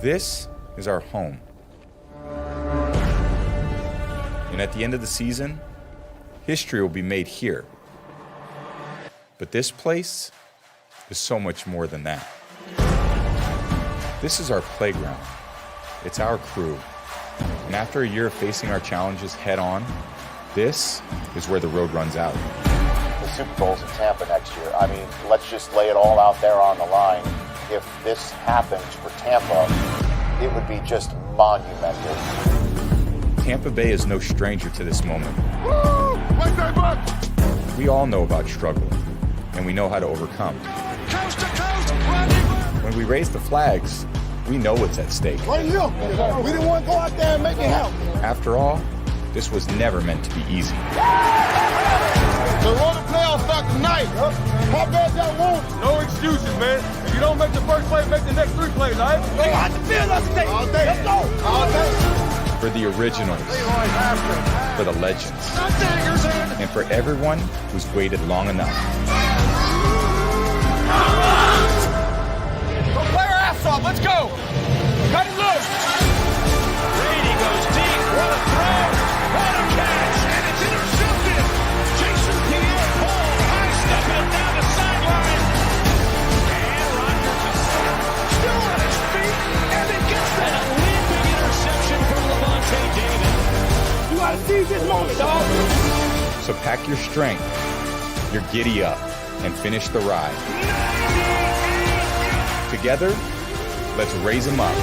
This is our home. And at the end of the season, history will be made here. But this place is so much more than that. This is our playground. It's our crew. And after a year of facing our challenges head on, this is where the road runs out. The Super Bowl's in Tampa next year. I mean, let's just lay it all out there on the line. If this happens for Tampa, it would be just monumental. Tampa Bay is no stranger to this moment. We all know about struggle, and we know how to overcome. Coast to coast, when we raise the flags, we know what's at stake. right here. We didn't want to go out there and make it happen. After all, this was never meant to be easy. The road to playoffs start tonight. How bad y'all want it? No excuses, man. If you don't make the first play, make the next 3 plays, all right? They got the field us today. All day. Let's go. All day. For the originals, for the legends, and for everyone who's waited long enough. Go play our ass off. Let's go. Cut it loose. Brady goes deep. What a throw. What a catch. And it's intercepted. Jason Pierre-Paul high-stepping down the sideline. And Rodgers is still on his feet. And he gets that leaping interception from Lavonte David. You got to seize this moment, dog. So pack your strength, your giddy up, and finish the ride. Together, let's raise them up.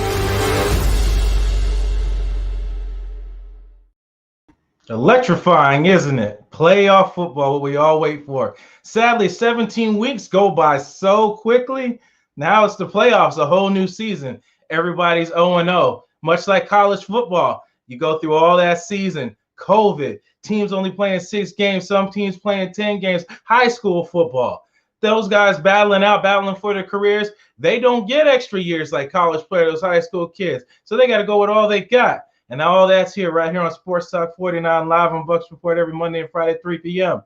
Electrifying, isn't it? Playoff football, what we all wait for. Sadly, 17 weeks go by so quickly. Now it's the playoffs, a whole new season. Everybody's 0-0, much like college football. You go through all that season, COVID, teams only playing 6 games, some teams playing 10 games, high school football. Those guys battling for their careers, they don't get extra years like college players, those high school kids. So they got to go with all they got. And all that's here, right here on Sports Talk 49, live on Bucks Report every Monday and Friday at 3 p.m.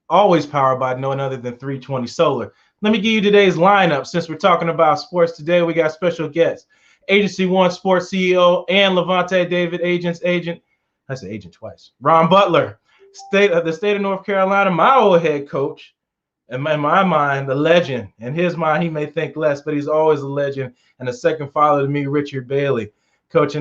Always powered by no one other than 320 Solar. Let me give you today's lineup. Since we're talking about sports today, we got special guests. Agency One Sports CEO and Lavonte David agent. I said agent twice. Ron Butler, the state of North Carolina, my old head coach. In my mind, the legend. In his mind, he may think less, but he's always a legend. And the second father to me, Richard Bailey, coached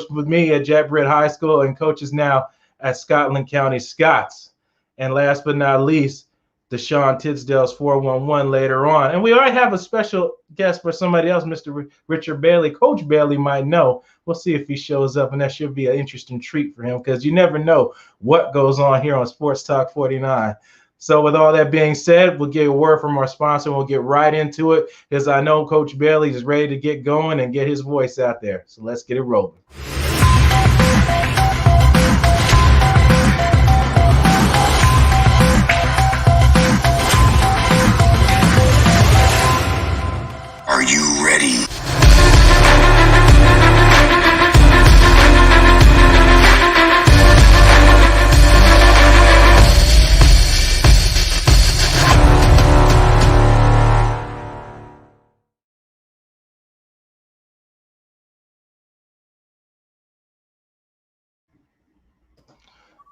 with me at Jack Britt High School and coaches now at Scotland County Scots. And last but not least, Deshun Tisdale's 411 later on. And we already have a special guest for somebody else, Mr. Richard Bailey. Coach Bailey might know. We'll see if he shows up, and that should be an interesting treat for him because you never know what goes on here on Sports Talk 49. So with all that being said, we'll get a word from our sponsor. We'll get right into it because I know Coach Bailey is ready to get going and get his voice out there. So let's get it rolling. Are you ready?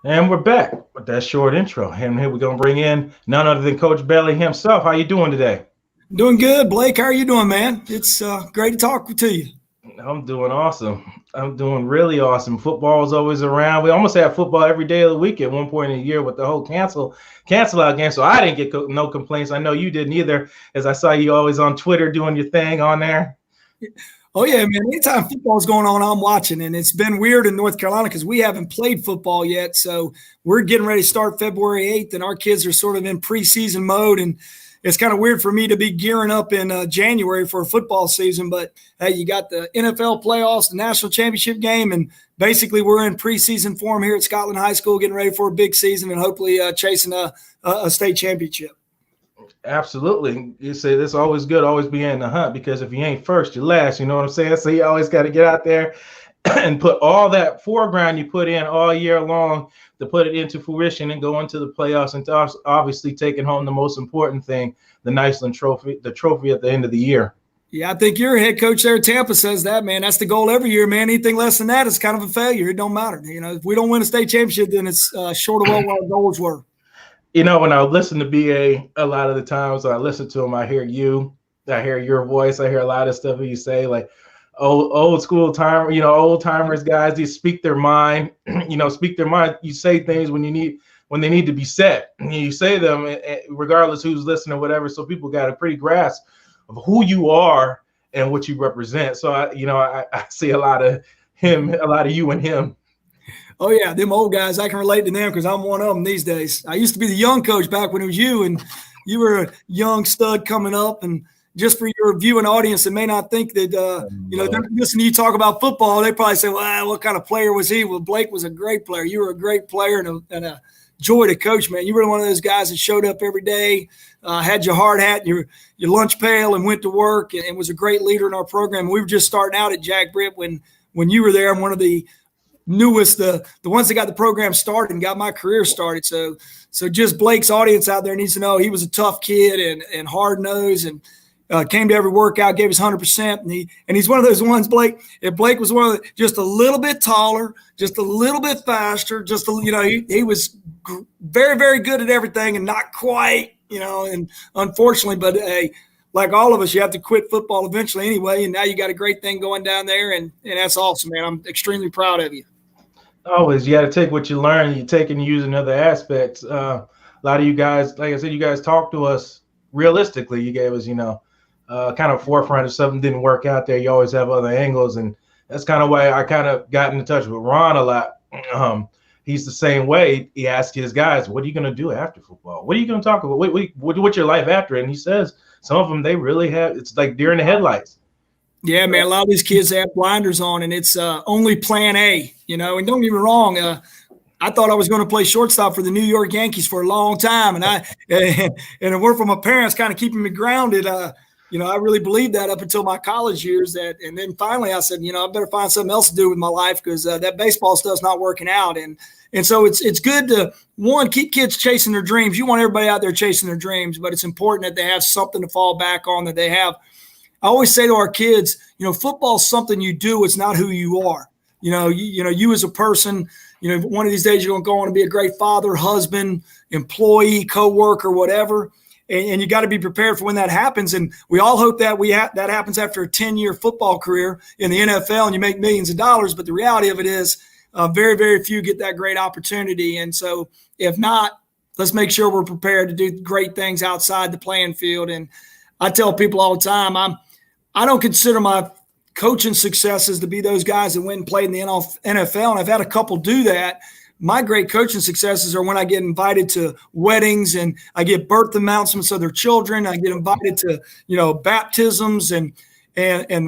And we're back with that short intro. And here we're going to bring in none other than Coach Bailey himself. How you doing today? Doing good, Blake. How are you doing, man? It's great to talk to you. I'm doing awesome. I'm doing really awesome. Football is always around. We almost have football every day of the week at one point in the year with the whole cancel out game. So I didn't get no complaints. I know you didn't either, as I saw you always on Twitter doing your thing on there. Oh, yeah, man. Anytime football's going on, I'm watching. And it's been weird in North Carolina because we haven't played football yet. So we're getting ready to start February 8th, and our kids are sort of in preseason mode. And it's kind of weird for me to be gearing up in January for a football season. But, hey, you got the NFL playoffs, the national championship game, and basically we're in preseason form here at Scotland High School, getting ready for a big season and hopefully chasing a state championship. Absolutely. You say it's always good, always be in the hunt, because if you ain't first, you're last. You know what I'm saying? So you always got to get out there and put all that foreground you put in all year long to put it into fruition and go into the playoffs and obviously taking home the most important thing, the Niceland Trophy, the trophy at the end of the year. Yeah, I think your head coach there at Tampa says that, man. That's the goal every year, man. Anything less than that is kind of a failure. It don't matter. If we don't win a state championship, then it's short of what our goals were. When I listen to BA, a lot of the times when I listen to him, I hear your voice, I hear a lot of stuff that you say, like old school time, old timers guys, they speak their mind, speak their mind. You say things when they need to be said. You say them regardless who's listening or whatever, so people got a pretty grasp of who you are and what you represent. So I see a lot of you and him. Oh yeah, them old guys, I can relate to them because I'm one of them these days. I used to be the young coach back when it was you, and you were a young stud coming up. And just for your viewing audience that may not think that they're listening to you talk about football, they probably say, "Well, what kind of player was he?" Well, Blake was a great player. You were a great player and a joy to coach, man. You were one of those guys that showed up every day, had your hard hat, your lunch pail, and went to work, and was a great leader in our program. We were just starting out at Jack Britt when you were there. I'm one of the newest, the ones that got the program started and got my career started. So just Blake's audience out there needs to know he was a tough kid and hard nosed and came to every workout, gave us 100%. And he's one of those ones, Blake. If Blake was one of just a little bit taller, just a little bit faster, he was very, very good at everything and not quite, and unfortunately, but like all of us, you have to quit football eventually anyway. And now you got a great thing going down there, and that's awesome, man. I'm extremely proud of you. Always, you got to take what you learn, you take and use in other aspects. A lot of you guys, like I said, you guys talk to us realistically. You gave us, kind of forefront if something didn't work out there. You always have other angles, and that's kind of why I kind of got in touch with Ron a lot. He's the same way. He asks his guys, "What are you going to do after football? What are you going to talk about? What's your life after?" And he says some of them they really have. It's like deer in the headlights. Yeah, man. A lot of these kids have blinders on, and it's only plan A, And don't get me wrong. I thought I was going to play shortstop for the New York Yankees for a long time, and it worked for my parents, kind of keeping me grounded. I really believed that up until my college years. And then finally, I said, I better find something else to do with my life because that baseball stuff's not working out. And so it's good to keep kids chasing their dreams. You want everybody out there chasing their dreams, but it's important that they have something to fall back on, that they have. I always say to our kids, football is something you do. It's not who you are. You as a person, one of these days you're going to go on to be a great father, husband, employee, coworker, whatever. And you got to be prepared for when that happens. And we all hope that that happens after a 10-year football career in the NFL and you make millions of dollars. But the reality of it is very, very few get that great opportunity. And so if not, let's make sure we're prepared to do great things outside the playing field. And I tell people all the time, I don't consider my coaching successes to be those guys that went and played in the NFL. And I've had a couple do that. My great coaching successes are when I get invited to weddings and I get birth announcements of their children. I get invited to, baptisms and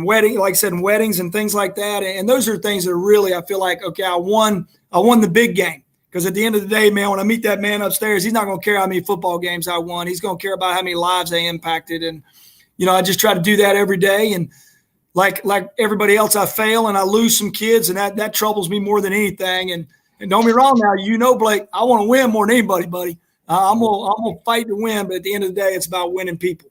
wedding, like I said, weddings and things like that. And those are things that are really, I feel like, okay, I won the big game. Because at the end of the day, man, when I meet that man upstairs, he's not going to care how many football games I won. He's going to care about how many lives they impacted. And, I just try to do that every day. And like everybody else, I fail and I lose some kids, and that troubles me more than anything. And don't be wrong now, Blake, I want to win more than anybody, buddy. I'm gonna fight to win, but at the end of the day, it's about winning people.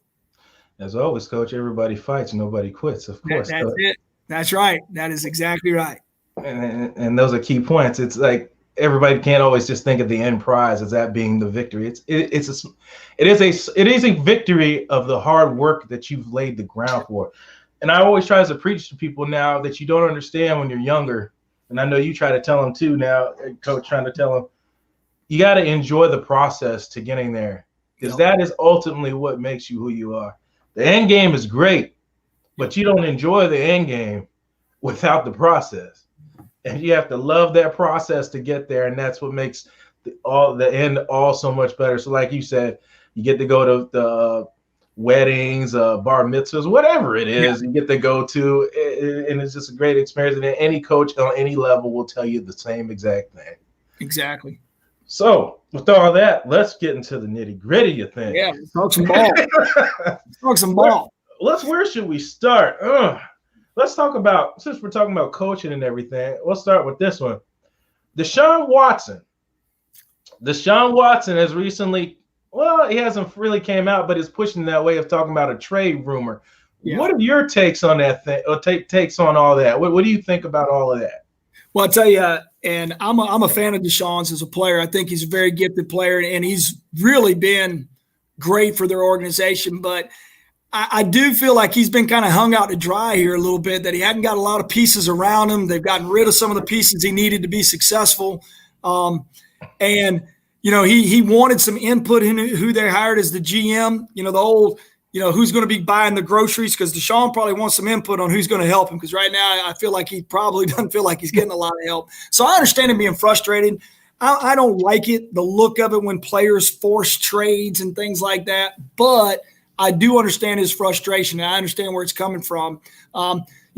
As always, Coach, everybody fights, nobody quits, of course. That's it. That's right. That is exactly right. And those are key points. It's like everybody can't always just think of the end prize as that being the victory. It is a victory of the hard work that you've laid the ground for. And I always try to preach to people now that you don't understand when you're younger. And I know you try to tell them too now, Coach, trying to tell them, you got to enjoy the process to getting there, because that is ultimately what makes you who you are. The end game is great, but you don't enjoy the end game without the process. And you have to love that process to get there. And that's what makes the end all so much better. So like you said, you get to go to the weddings, bar mitzvahs, whatever it is, you get to go to, and it's just a great experience. And any coach on any level will tell you the same exact thing. Exactly. So with all that, let's get into the nitty gritty of things. Yeah, talk some ball. Talk some ball. Where should we start? Let's talk about, since we're talking about coaching and everything, let's start with this one. Deshun Watson. Deshun Watson has recently, he hasn't really came out, but is pushing that way of talking about a trade rumor Yeah. What are your takes on that thing, or takes on all that? What do you think about all of that? Well, I'll tell you, and I'm a fan of Deshun's as a player. I think he's a very gifted player, and he's really been great for their organization. But I do feel like he's been kind of hung out to dry here a little bit, that he hadn't got a lot of pieces around him. They've gotten rid of some of the pieces he needed to be successful. And, he wanted some input in who they hired as the GM, the old – who's going to be buying the groceries, because Deshun probably wants some input on who's going to help him, because right now I feel like he probably doesn't feel like he's getting a lot of help. So I understand him being frustrated. I don't like it, the look of it when players force trades and things like that, but I do understand his frustration, and I understand where it's coming from.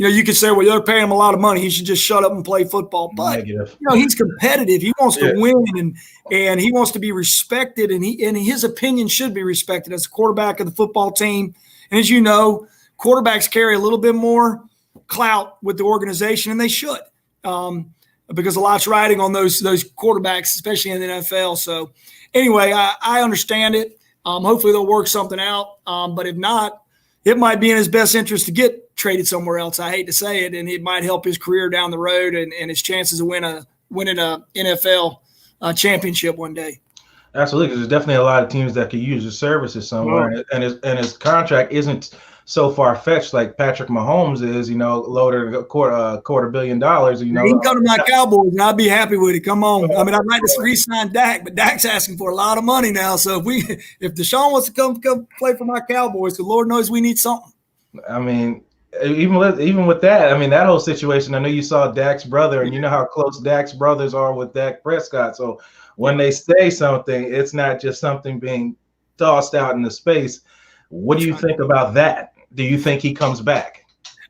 You could say, well, they're paying him a lot of money, he should just shut up and play football. But he's competitive. He wants to win, and he wants to be respected, and his opinion should be respected as a quarterback of the football team. And as you know, quarterbacks carry a little bit more clout with the organization, and they should, because a lot's riding on those quarterbacks, especially in the NFL. So anyway, I understand it. Hopefully they'll work something out. But if not, it might be in his best interest to get traded somewhere else. I hate to say it, and it might help his career down the road and his chances of winning a NFL championship one day. Absolutely, because there's definitely a lot of teams that could use his services somewhere, and his contract isn't so far fetched like Patrick Mahomes is. Loaded $250 million. He can come to my Cowboys, and I'd be happy with it. Come on, I mean, I'd like to re-sign Dak, but Dak's asking for a lot of money now. So if Deshun wants to come play for my Cowboys, the Lord knows we need something. I mean, even with that, I mean, that whole situation, I know you saw Dak's brother, and you know how close Dak's brothers are with Dak Prescott. So when they say something, it's not just something being tossed out into space. What do you think about that? Do you think he comes back?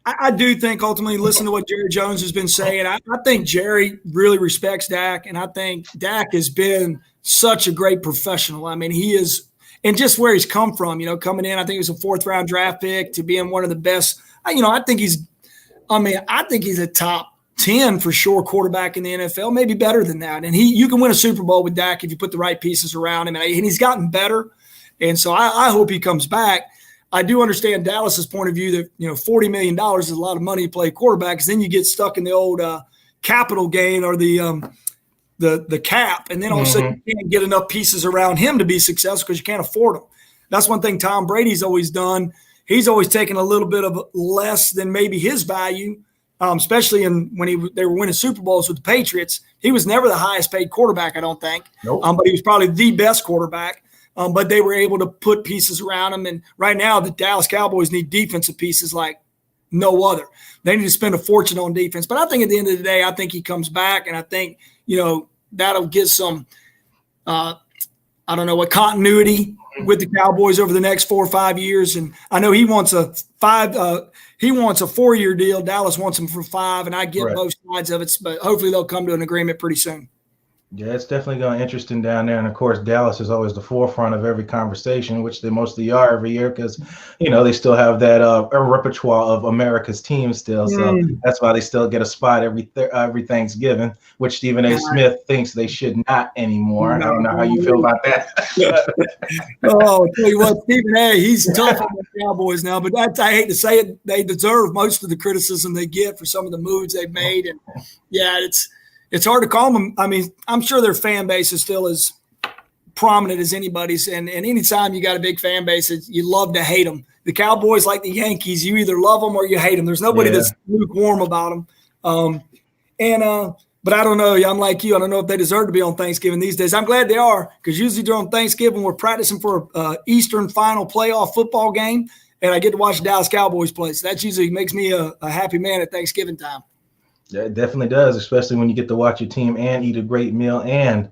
I do think ultimately, listen to what Jerry Jones has been saying. I think Jerry really respects Dak, and I think Dak has been such a great professional. I mean, he is, and just where he's come from, coming in, I think he was a 4th-round draft pick to being one of the best. I think he's a top 10 for sure quarterback in the NFL, maybe better than that. And you can win a Super Bowl with Dak if you put the right pieces around him, and he's gotten better. And so I hope he comes back. I do understand Dallas's point of view that, $40 million is a lot of money to play quarterback, because then you get stuck in the old capital gain or the cap, and then all of a sudden you can't get enough pieces around him to be successful because you can't afford them. That's one thing Tom Brady's always done. He's always taken a little bit of less than maybe his value, especially when they were winning Super Bowls with the Patriots. He was never the highest paid quarterback, I don't think. Nope. But he was probably the best quarterback. But they were able to put pieces around him. And right now the Dallas Cowboys need defensive pieces like no other. They need to spend a fortune on defense. But I think at the end of the day, I think he comes back, and I think, that'll get some continuity with the Cowboys over the next 4 or 5 years. And I know he wants a 4-year deal. Dallas wants him for 5, and I get both sides of it, but hopefully they'll come to an agreement pretty soon. Yeah, it's definitely going interesting down there. And, of course, Dallas is always the forefront of every conversation, which they mostly are every year, because, they still have that repertoire of America's team still. So that's why they still get a spot every Thanksgiving, which Stephen A. Smith thinks they should not anymore. I don't know how you feel about that. I'll tell you what, Stephen A., he's tough on the Cowboys now, but I hate to say it, they deserve most of the criticism they get for some of the moves they've made. And, yeah, it's hard to call them. I mean, I'm sure their fan base is still as prominent as anybody's. And anytime you got a big fan base, you love to hate them. The Cowboys, like the Yankees, you either love them or you hate them. There's nobody that's lukewarm about them. But I don't know. I'm like you. I don't know if they deserve to be on Thanksgiving these days. I'm glad they are, because usually during Thanksgiving we're practicing for an Eastern final playoff football game, and I get to watch the Dallas Cowboys play. So that usually makes me a happy man at Thanksgiving time. Yeah, it definitely does, especially when you get to watch your team and eat a great meal and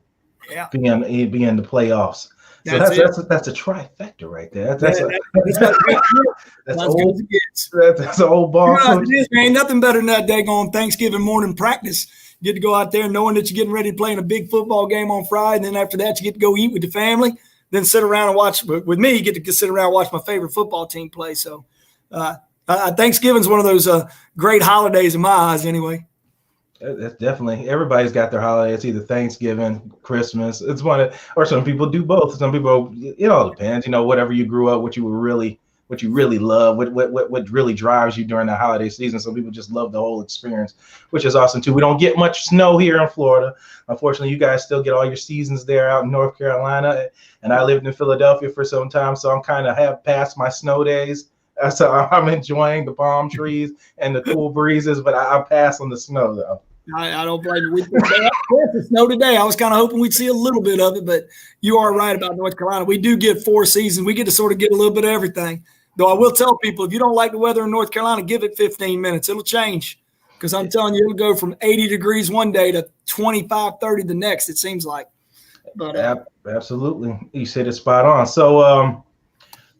be in the playoffs. So that's a trifecta right there. That's an old ball. It is, man. Nothing better than that daggone Thanksgiving morning practice. You get to go out there knowing that you're getting ready to play in a big football game on Friday, and then after that you get to go eat with the family, then sit around and watch. With me, you get to sit around and watch my favorite football team play. So Thanksgiving's one of those great holidays in my eyes anyway. That's definitely, everybody's got their holiday. It's either Thanksgiving, Christmas. It's or some people do both. Some people, it all depends. Whatever you grew up, what you were really you really love, what really drives you during the holiday season. Some people just love the whole experience, which is awesome too. We don't get much snow here in Florida. Unfortunately, you guys still get all your seasons there out in North Carolina, and I lived in Philadelphia for some time, so I'm kind of have passed my snow days. So I'm enjoying the palm trees and the cool breezes, but I pass on the snow though. I don't blame you. It's snow today. I was kind of hoping we'd see a little bit of it, but you are right about North Carolina. We do get 4 seasons. We get to sort of get a little bit of everything. Though I will tell people, if you don't like the weather in North Carolina, give it 15 minutes. It'll change, because I'm telling you, it'll go from 80 degrees one day to 25, 30 the next, it seems like. But absolutely. You said it's spot on. So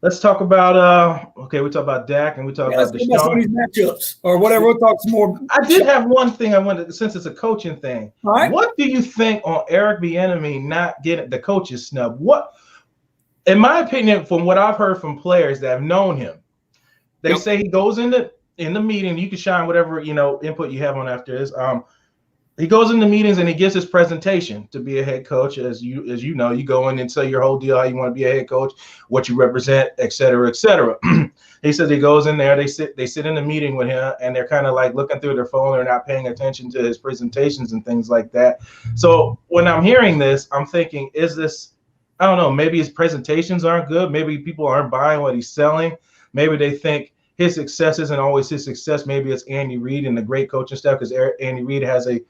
let's talk about we talk about Dak and we talk about some of these matchups or whatever. We'll talk some more. I did have one thing I wanted, since it's a coaching thing. All right. What do you think on Eric Bieniemy not getting the coach's snub? What, in my opinion, from what I've heard from players that have known him, they say he goes in the meeting. You can shine whatever input you have on after this. He goes into meetings and he gives his presentation to be a head coach. As you know, you go in and say your whole deal, how you want to be a head coach, what you represent, et cetera, et cetera. He says he goes in there, they sit in the meeting with him, and they're kind of like looking through their phone. They're not paying attention to his presentations and things like that. So when I'm hearing this, I'm thinking, is this, I don't know, maybe his presentations aren't good. Maybe people aren't buying what he's selling. Maybe they think his success isn't always his success. Maybe it's Andy Reid and the great coaching staff, because Andy Reid has a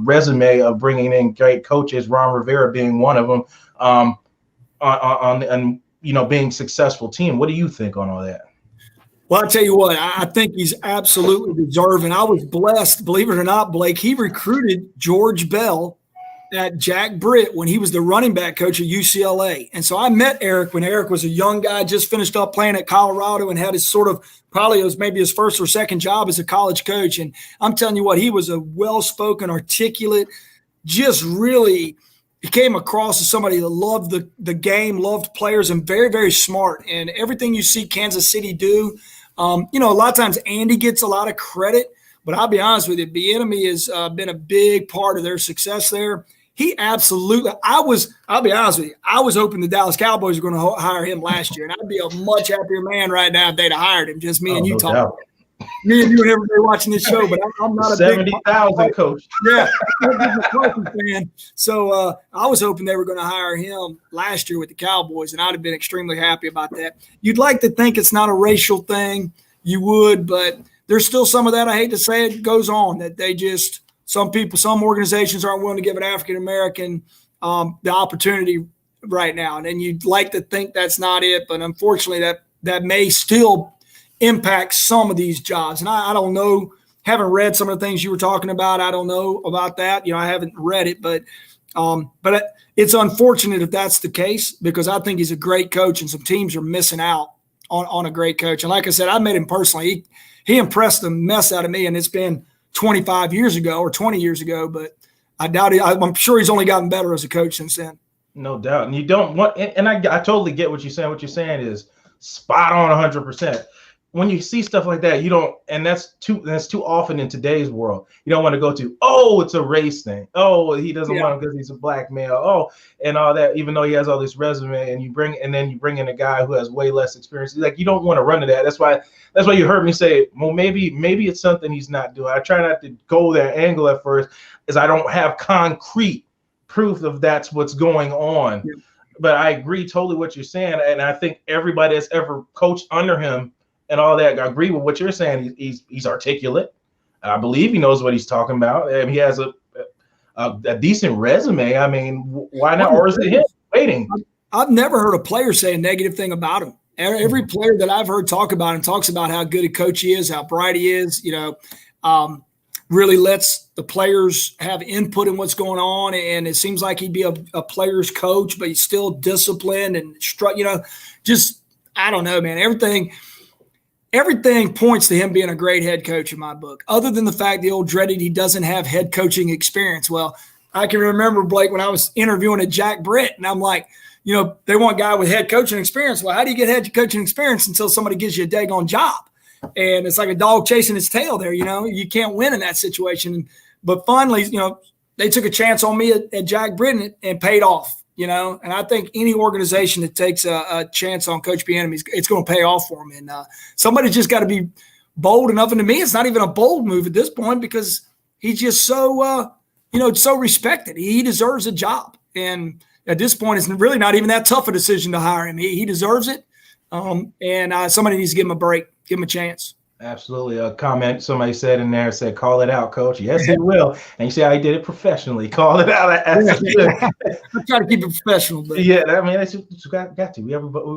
resume of bringing in great coaches, Ron Rivera being one of them, on being successful team. What do you think on all that? Well, I'll tell you what, I think he's absolutely deserving. I was blessed, believe it or not, Blake. He recruited George Bell at Jack Britt when he was the running back coach at UCLA. And so I met Eric when Eric was a young guy, just finished up playing at Colorado and had his probably it was maybe his first or second job as a college coach. And I'm telling you what, he was a well-spoken, articulate, just really – he came across as somebody that loved the game, loved players, and very, very smart. And everything you see Kansas City do, a lot of times Andy gets a lot of credit, but I'll be honest with you, Bieniemy has been a big part of their success there. He absolutely – I'll be honest with you, I was hoping the Dallas Cowboys were going to hire him last year, and I'd be a much happier man right now if they'd have hired him, just me and you talking. Me and you and everybody watching this show, but I'm not a 70,000 coach. Yeah, I'm a coaching fan. So I was hoping they were going to hire him last year with the Cowboys, and I'd have been extremely happy about that. You'd like to think it's not a racial thing. You would, but there's still some of that, I hate to say it, goes on, that they just – some organizations aren't willing to give an African-American the opportunity right now. And then you'd like to think that's not it, but unfortunately that may still – impact some of these jobs. And I don't know, haven't read some of the things you were talking about. I don't know about that. I haven't read it, but it's unfortunate if that's the case, because I think he's a great coach and some teams are missing out on a great coach. And like I said, I met him personally. He impressed the mess out of me, and it's been 25 years ago or 20 years ago, but I doubt it. I'm sure he's only gotten better as a coach since then. No doubt. And you don't want, and I totally get what you're saying. What you're saying is spot on 100%. When you see stuff like that, you don't, and that's too often in today's world. You don't want to go to, it's a race thing. He doesn't want him because he's a black male. And all that, even though he has all this resume, and you bring in a guy who has way less experience. Like, you don't want to run to that. That's why you heard me say, well, maybe it's something he's not doing. I try not to go that angle at first, as I don't have concrete proof of that's what's going on. Yeah. But I agree totally what you're saying, and I think everybody that's ever coached under him and all that, I agree with what you're saying. He's articulate. I believe he knows what he's talking about. And he has a decent resume. I mean, why not? Or is it him waiting? I've never heard a player say a negative thing about him. Every player that I've heard talk about him talks about how good a coach he is, how bright he is, really lets the players have input in what's going on. And it seems like he'd be a player's coach, but he's still disciplined and just, I don't know, man, Everything points to him being a great head coach in my book, other than the fact the old dreaded he doesn't have head coaching experience. Well, I can remember, Blake, when I was interviewing at Jack Britt, and I'm like, they want a guy with head coaching experience. Well, how do you get head coaching experience until somebody gives you a daggone job? And it's like a dog chasing its tail there. You can't win in that situation. But finally, they took a chance on me at Jack Britt and paid off. And I think any organization that takes a chance on Coach Bieniemy, it's going to pay off for him. And somebody's just got to be bold enough. And to me, it's not even a bold move at this point because he's just so, so respected. He deserves a job. And at this point, it's really not even that tough a decision to hire him. He deserves it. And somebody needs to give him a break, give him a chance. Absolutely. A comment somebody said in there said, "Call it out, Coach." Yes, he will. And you see how he did it professionally. Call it out. I try to keep it professional. But. Yeah, I mean, that's got to.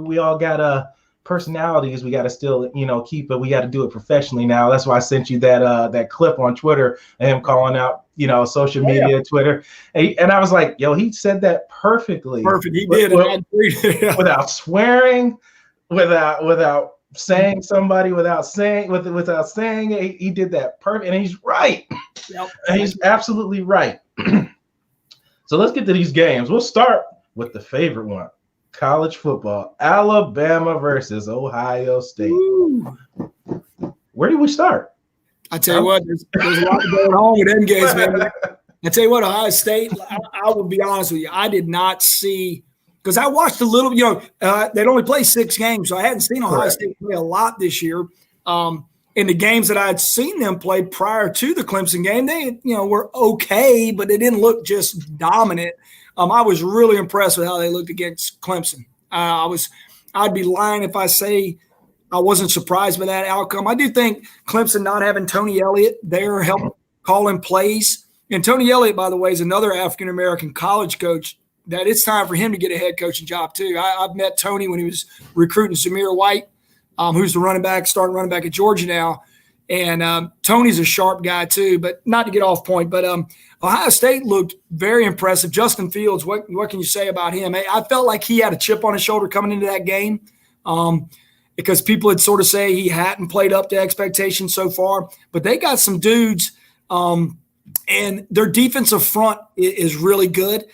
We all got personalities. We got to still, keep it. We got to do it professionally now. That's why I sent you that clip on Twitter and him calling out, social media, Twitter. And I was like, yo, he said that perfectly. Perfect. He did. Without swearing, without saying somebody, without saying it, he did that perfect, and he's right. Yep. And he's absolutely right. So let's get to these games. We'll start with the favorite one, college football, Alabama versus Ohio State. Ooh. Where do we start? I tell you what, there's a lot going on with them games, man. I tell you what, Ohio State, I will be honest with you, I did not see. Because I watched a little, they'd only play 6 games, so I hadn't seen Ohio State play a lot this year. In the games that I'd seen them play prior to the Clemson game, they, were okay, but they didn't look just dominant. I was really impressed with how they looked against Clemson. I'd be lying if I say I wasn't surprised by that outcome. I do think Clemson not having Tony Elliott there helped calling plays. And Tony Elliott, by the way, is another African-American college coach that it's time for him to get a head coaching job too. I've met Tony when he was recruiting Zamir White, who's the starting running back at Georgia now. And Tony's a sharp guy too, but not to get off point. But Ohio State looked very impressive. Justin Fields, what can you say about him? I felt like he had a chip on his shoulder coming into that game because people had sort of say he hadn't played up to expectations so far. But they got some dudes, and their defensive front is really good.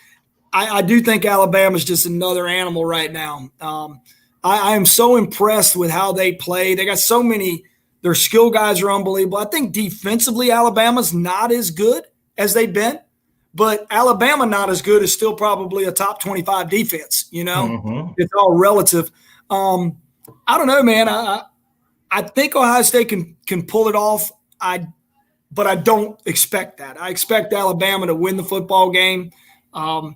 I do think Alabama's just another animal right now. I am so impressed with how they play. They got so many – their skill guys are unbelievable. I think defensively Alabama's not as good as they've been, but Alabama not as good is still probably a top 25 defense, Mm-hmm. It's all relative. I don't know, man. I think Ohio State can pull it off, but I don't expect that. I expect Alabama to win the football game. I'm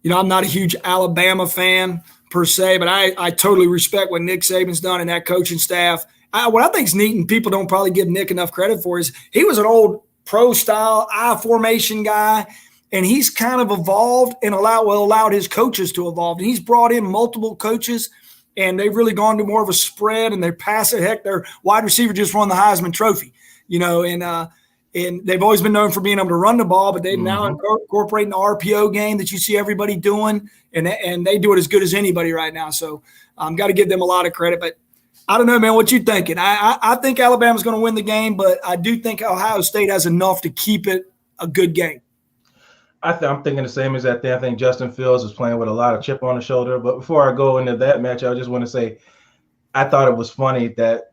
not a huge Alabama fan per se, but I totally respect what Nick Saban's done and that coaching staff. What I think is neat, and people don't probably give Nick enough credit for, is he was an old pro-style I formation guy, and he's kind of evolved and allowed his coaches to evolve. And he's brought in multiple coaches, and they've really gone to more of a spread, and they pass it. Heck, their wide receiver just won the Heisman Trophy, and they've always been known for being able to run the ball, but they've now incorporating the RPO game that you see everybody doing, and they do it as good as anybody right now. So got to give them a lot of credit. But I don't know, man, what you thinking? I think Alabama's going to win the game, but I do think Ohio State has enough to keep it a good game. I'm thinking the same as that thing. I think Justin Fields is playing with a lot of chip on the shoulder. But before I go into that match, I just want to say I thought it was funny that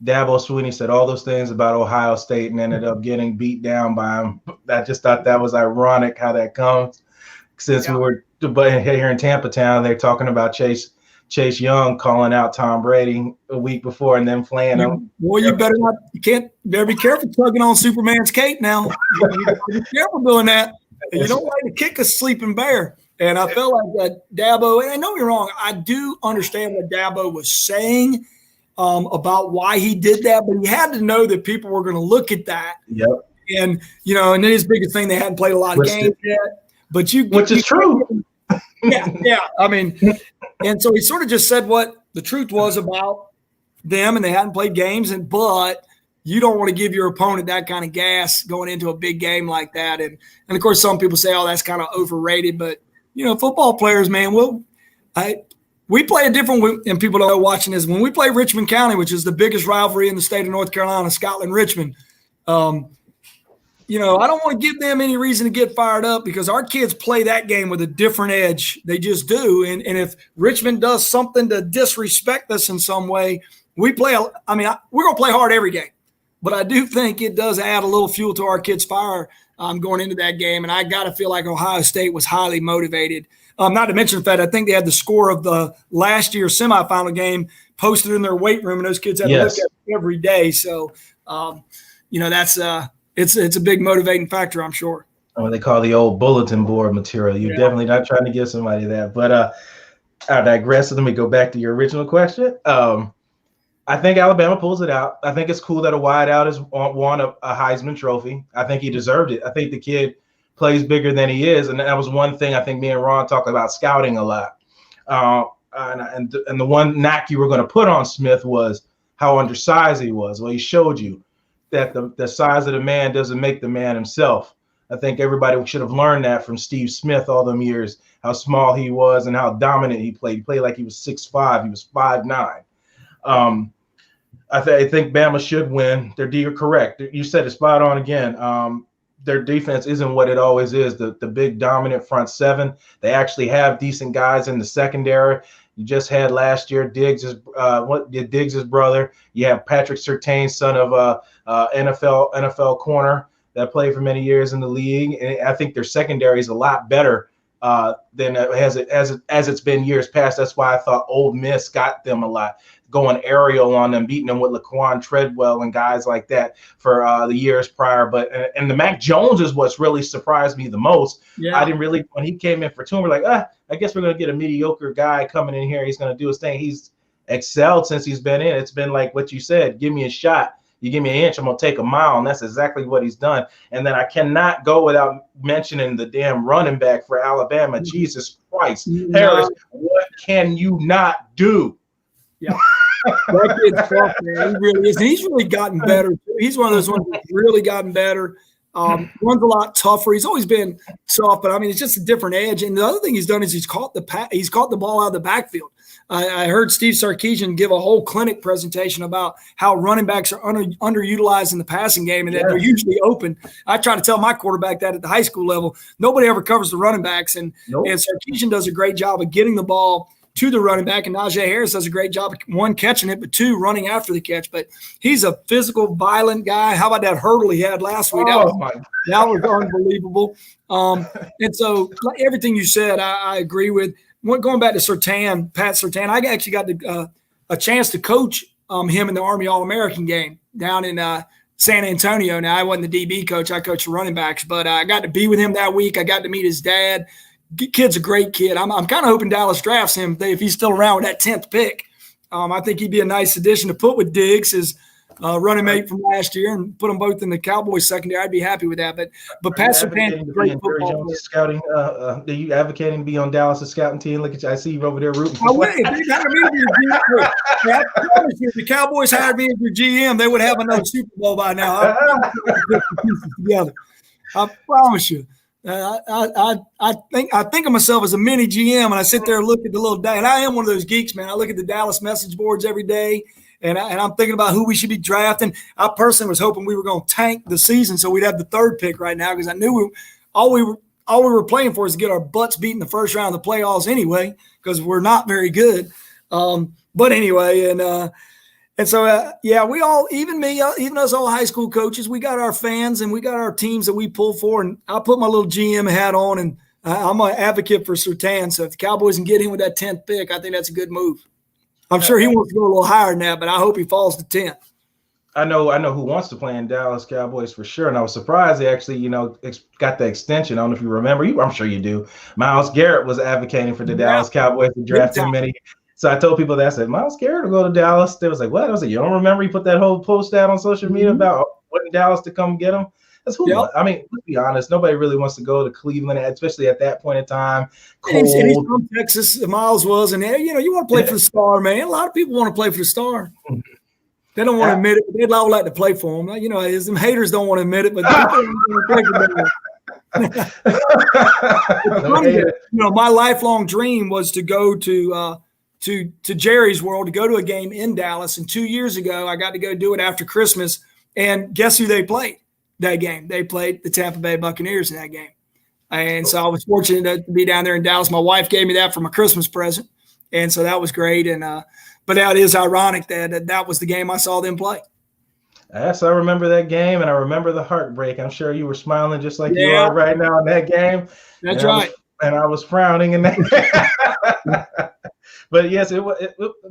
Dabo Swinney said all those things about Ohio State and ended up getting beat down by him. I just thought that was ironic how that comes. Since we were here in Tampa Town, they're talking about Chase Young calling out Tom Brady a week before and then playing him. Well, you better be careful tugging on Superman's cape now. You better be careful doing that. You don't like to kick a sleeping bear. And I felt like Dabo, and don't get me wrong, I do understand what Dabo was saying about why he did that, but he had to know that people were going to look at that. Yep. And, and then his biggest thing, they hadn't played a lot of games yet. But which is true. Yeah. I mean, and so he sort of just said what the truth was about them, and they hadn't played games, but you don't want to give your opponent that kind of gas going into a big game like that. And of course, some people say, oh, that's kind of overrated. But, football players, man, we play a different – and people don't know watching this. When we play Richmond County, which is the biggest rivalry in the state of North Carolina, Scotland-Richmond, I don't want to give them any reason to get fired up because our kids play that game with a different edge. They just do. And if Richmond does something to disrespect us in some way, we're going to play hard every game. But I do think it does add a little fuel to our kids' fire going into that game. And I got to feel like Ohio State was highly motivated. Not to mention the fact I think they had the score of the last year's semifinal game posted in their weight room, and those kids had to look at it every day. So, that's it's a big motivating factor, I'm sure. What they call the old bulletin board material. You're definitely not trying to give somebody that. But I digress. So let me go back to your original question. I think Alabama pulls it out. I think it's cool that a wideout has won a Heisman Trophy. I think he deserved it. I think the kid plays bigger than he is, and that was one thing I think me and Ron talk about scouting a lot. And the one knock you were going to put on Smith was how undersized he was. Well, he showed you that the size of the man doesn't make the man himself. I think everybody should have learned that from Steve Smith all them years, how small he was and how dominant he played. He played like he was 6'5", he was 5'9". I think Bama should win. You're correct. You said it spot on again. Their defense isn't what it always is, the big dominant front seven. They actually have decent guys in the secondary. You just had last year Diggs' brother. You have Patrick Surtain, son of NFL corner that played for many years in the league. And I think their secondary is a lot better than as it's been years past. That's why I thought Ole Miss got them a lot, going aerial on them, beating them with Laquan Treadwell and guys like that for the years prior. But and the Mac Jones is what's really surprised me the most. Yeah. I didn't really, when he came in for two, we're like, I guess we're going to get a mediocre guy coming in here. He's going to do his thing. He's excelled since he's been in. It's been like what you said, give me a shot. You give me an inch, I'm going to take a mile, and that's exactly what he's done. And then I cannot go without mentioning the damn running back for Alabama. Jesus Christ. Harris, what can you not do? Yeah. That kid's tough, man. He really is. And he's really gotten better. He's one of those ones that's really gotten better. Runs a lot tougher. He's always been soft, but I mean, it's just a different edge. And the other thing he's done is he's caught the ball out of the backfield. I heard Steve Sarkisian give a whole clinic presentation about how running backs are underutilized in the passing game and that they're usually open. I try to tell my quarterback that at the high school level. Nobody ever covers the running backs, and Sarkisian does a great job of getting the ball to the running back, and Najee Harris does a great job of, one, catching it, but two, running after the catch. But he's a physical, violent guy. How about that hurdle he had last week? That was unbelievable. And so everything you said, I agree with. Going back to Pat Surtain, I actually got a chance to coach him in the Army All-American game down in San Antonio. Now, I wasn't the DB coach. I coached the running backs, but I got to be with him that week. I got to meet his dad. Kid's a great kid. I'm kind of hoping Dallas drafts him if he's still around with that 10th pick. I think he'd be a nice addition to put with Diggs, his running mate from last year, and put them both in the Cowboys secondary. I'd be happy with that. But Pat Surtain is a great football player. Scouting, are you advocating to be on Dallas' scouting team? Look at you. I see you over there rooting for I would. If they hired me as your GM, I promise you, if the Cowboys hired me as your GM, they would have another Super Bowl by now. I promise you. I think of myself as a mini GM, and I sit there and look at the little day. And I am one of those geeks, man. I look at the Dallas message boards every day, and I'm thinking about who we should be drafting. I personally was hoping we were going to tank the season so we'd have the 3rd pick right now, because I knew all we were playing for is to get our butts beat in the first round of the playoffs anyway, because we're not very good. But anyway, and so, we all, even me, even us all high school coaches, we got our fans and we got our teams that we pull for. And I put my little GM hat on, and I'm an advocate for Surtain. So if the Cowboys can get him with that 10th pick, I think that's a good move. I'm sure he wants to go a little higher than that, but I hope he falls to 10th. I know who wants to play in Dallas Cowboys for sure. And I was surprised they actually, got the extension. I don't know if you remember. I'm sure you do. Myles Garrett was advocating for the Dallas Cowboys to draft him many. So I told people that, I said, Myles Garrett will go to Dallas. They was like, what? I was like, you don't remember? He put that whole post out on social media about wanting Dallas to come get him. That's who. Yep. I mean, let's be honest. Nobody really wants to go to Cleveland, especially at that point in time. Cold. And he's from Texas. Myles was, and you want to play for the Star, man. A lot of people want to play for the Star. They don't want to admit it, but they'd all like to play for him. Some haters don't want to admit it, but people want to play for them. My lifelong dream was to go to Jerry's World, to go to a game in Dallas. And 2 years ago, I got to go do it after Christmas. And guess who they played that game? They played the Tampa Bay Buccaneers in that game. And so I was fortunate to be down there in Dallas. My wife gave me that for my Christmas present. And so that was great. And but that is ironic that was the game I saw them play. Yes, I remember that game, and I remember the heartbreak. I'm sure you were smiling just like you are right now in that game. That's right. and I was frowning in that. But yes,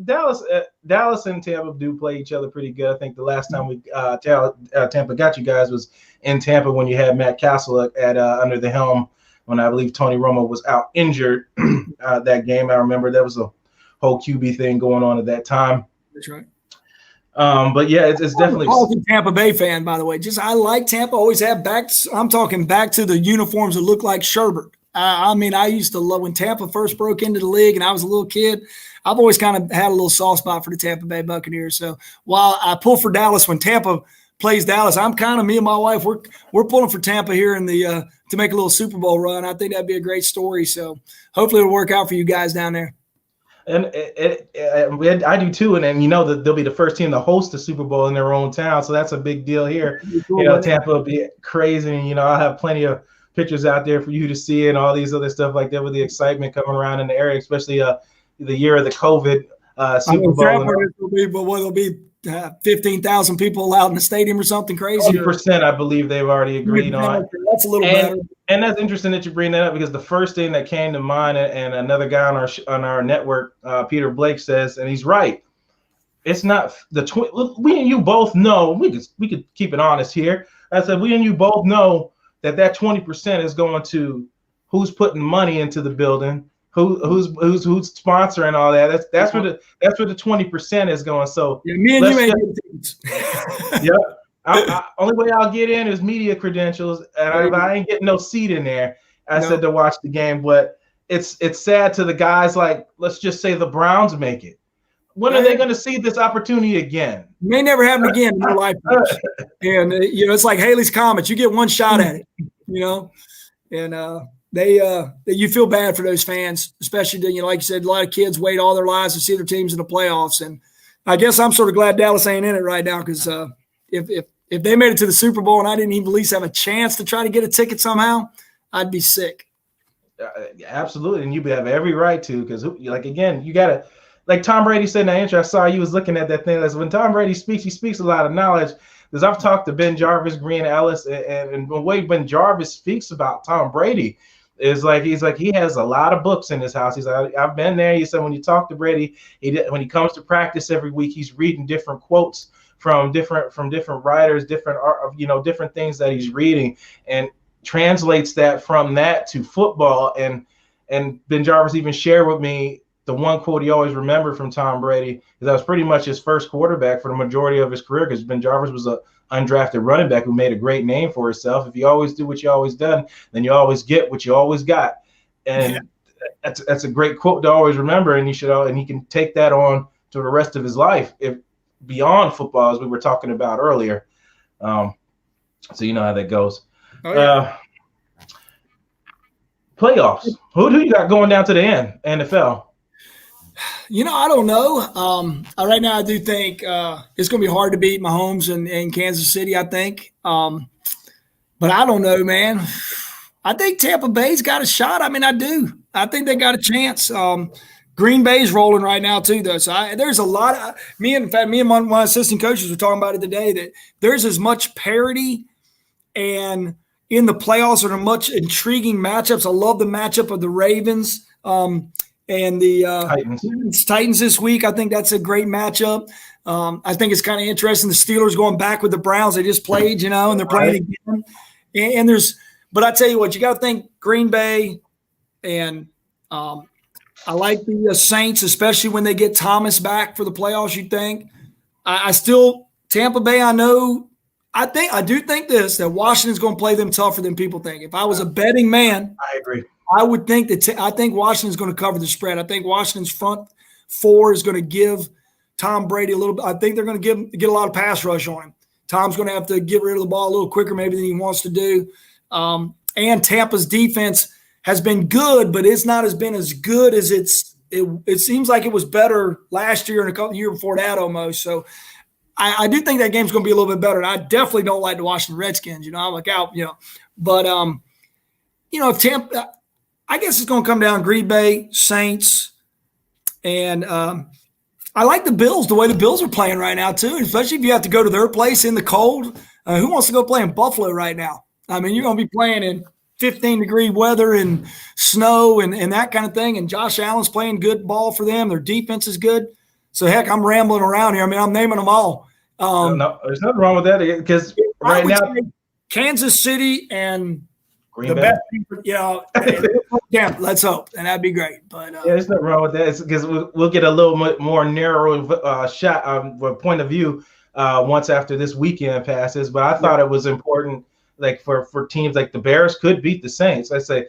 Dallas and Tampa do play each other pretty good. I think the last time Tampa got you guys was in Tampa when you had Matt Castle at under the helm, when I believe Tony Romo was out injured that game. I remember there was a whole QB thing going on at that time. That's right. But yeah, it's definitely. I'm a Tampa Bay fan, by the way. I like Tampa. Always have back. I'm talking back to the uniforms that look like sherbet. I mean, I used to love when Tampa first broke into the league and I was a little kid. I've always kind of had a little soft spot for the Tampa Bay Buccaneers. So while I pull for Dallas when Tampa plays Dallas, I'm kind of, me and my wife, we're pulling for Tampa here in the to make a little Super Bowl run. I think that'd be a great story. So hopefully it'll work out for you guys down there. And I do too, and you know that they'll be the first team to host the Super Bowl in their own town, so that's a big deal here. You know, Tampa will be crazy, and you know I'll have plenty of pictures out there for you to see, and all these other stuff like that with the excitement coming around in the area, especially the year of the COVID Super Bowl. There'll be 15,000 people allowed in the stadium or something crazy. 20%, I believe they've already agreed on. That's a little better. And that's interesting that you bring that up, because the first thing that came to mind, and another guy on our network, Peter Blake, says, and he's right. It's not we and you both know, we could keep it honest here. I said we and you both know that 20% is going to who's putting money into the building, who's sponsoring all that. That's where the 20% is going. So yeah, me and you ain't yeah. Only way I'll get in is media credentials, and I ain't getting no seat in there. I said to watch the game, but it's sad to the guys like, let's just say the Browns make it. When are they going to see this opportunity again? May never happen again in your life. And you know, it's like Haley's Comet. You get one shot at it, you know, and you feel bad for those fans, especially, you know, like you said, a lot of kids wait all their lives to see their teams in the playoffs, and I guess I'm sort of glad Dallas ain't in it right now, because if they made it to the Super Bowl and I didn't even at least have a chance to try to get a ticket somehow, I'd be sick. Absolutely, and you have every right to, because, like, again, you got to, like Tom Brady said in that intro, I saw you was looking at that thing. That's when Tom Brady speaks, he speaks a lot of knowledge. Because I've talked to Ben Jarvis, Green Ellis, and the way Ben Jarvis speaks about Tom Brady is like, he has a lot of books in his house. He's like, I've been there. He said when you talk to Brady, when he comes to practice every week, he's reading different quotes from different writers, different things that he's reading, and translates that from that to football. And Ben Jarvis even shared with me the one quote he always remembered from Tom Brady, because that was pretty much his first quarterback for the majority of his career, because Ben Jarvis was an undrafted running back who made a great name for himself. If you always do what you always done, then you always get what you always got. And that's a great quote to always remember, and he can take that on to the rest of his life, if beyond football, as we were talking about earlier. So you know how that goes. Oh, yeah. Playoffs. Who do you got going down to the end? NFL. You know, I don't know. Right now, I do think it's going to be hard to beat Mahomes in Kansas City, I think. But I don't know, man. I think Tampa Bay's got a shot. I mean, I do. I think they got a chance. Green Bay's rolling right now too, though. So there's a lot of me and my assistant coaches were talking about it today, that there's as much parity and in the playoffs are much intriguing matchups. I love the matchup of the Ravens and the Titans this week. I think that's a great matchup. I think it's kind of interesting. The Steelers going back with the Browns. They just played, you know, and they're playing again. But I tell you what, you got to think Green Bay, and I like the Saints, especially when they get Thomas back for the playoffs. You think? I still Tampa Bay. I do think that Washington's going to play them tougher than people think. If I was a betting man, I agree. I would think I think Washington's going to cover the spread. I think Washington's front four is going to give Tom Brady a little bit. I think they're going to get a lot of pass rush on him. Tom's going to have to get rid of the ball a little quicker maybe than he wants to do. And Tampa's defense has been good, but it's not been as good as it seems like it was better last year and a year before that almost. So I do think that game's going to be a little bit better. And I definitely don't like the Washington Redskins. You know, I'm like out, you know. But, you know, if Tampa – I guess it's going to come down Green Bay, Saints, and I like the Bills, the way the Bills are playing right now too, especially if you have to go to their place in the cold. Who wants to go play in Buffalo right now? I mean, you're going to be playing in 15-degree weather and snow and that kind of thing. And Josh Allen's playing good ball for them. Their defense is good. So, heck, I'm rambling around here. I mean, I'm naming them all. No, there's nothing wrong with that because right now Kansas City and Green the Bay. best people, yeah, let's hope. And that'd be great. But yeah, there's nothing wrong with that. It's because we'll get a little more narrow point of view once after this weekend passes. But I thought it was important, like for teams like the Bears could beat the Saints. I say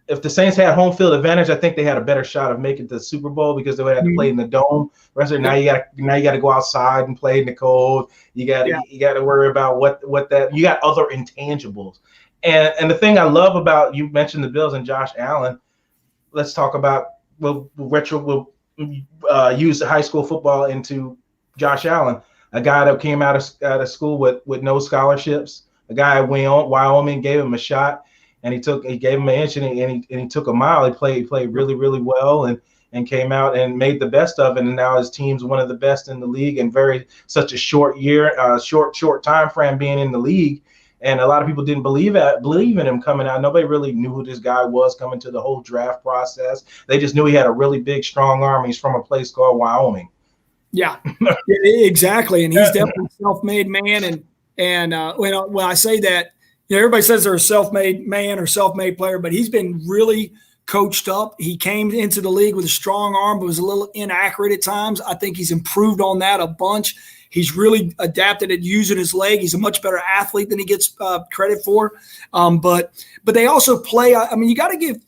if the Saints had home field advantage, I think they had a better shot of making the Super Bowl because they would have to play in the dome. Now you got to go outside and play in the cold. You got to worry about what that you got other intangibles. And the thing I love about you mentioned the Bills and Josh Allen. Let's talk about we'll use high school football into Josh Allen, a guy that came out of school with no scholarships, a guy at Wyoming gave him a shot. And he gave him an inch and he took a mile. He played really, really well and came out and made the best of it. And now his team's one of the best in the league and such a short year, short time frame being in the league. And a lot of people didn't believe in him coming out. Nobody really knew who this guy was coming to the whole draft process. They just knew he had a really big, strong arm. He's from a place called Wyoming. Yeah, exactly. And he's definitely a self-made man. And when I say that, everybody says they're a self-made man or self-made player, but he's been really coached up. He came into the league with a strong arm, but was a little inaccurate at times. I think he's improved on that a bunch. He's really adapted at using his leg. He's a much better athlete than he gets credit for. But they also play. I mean, you got to give.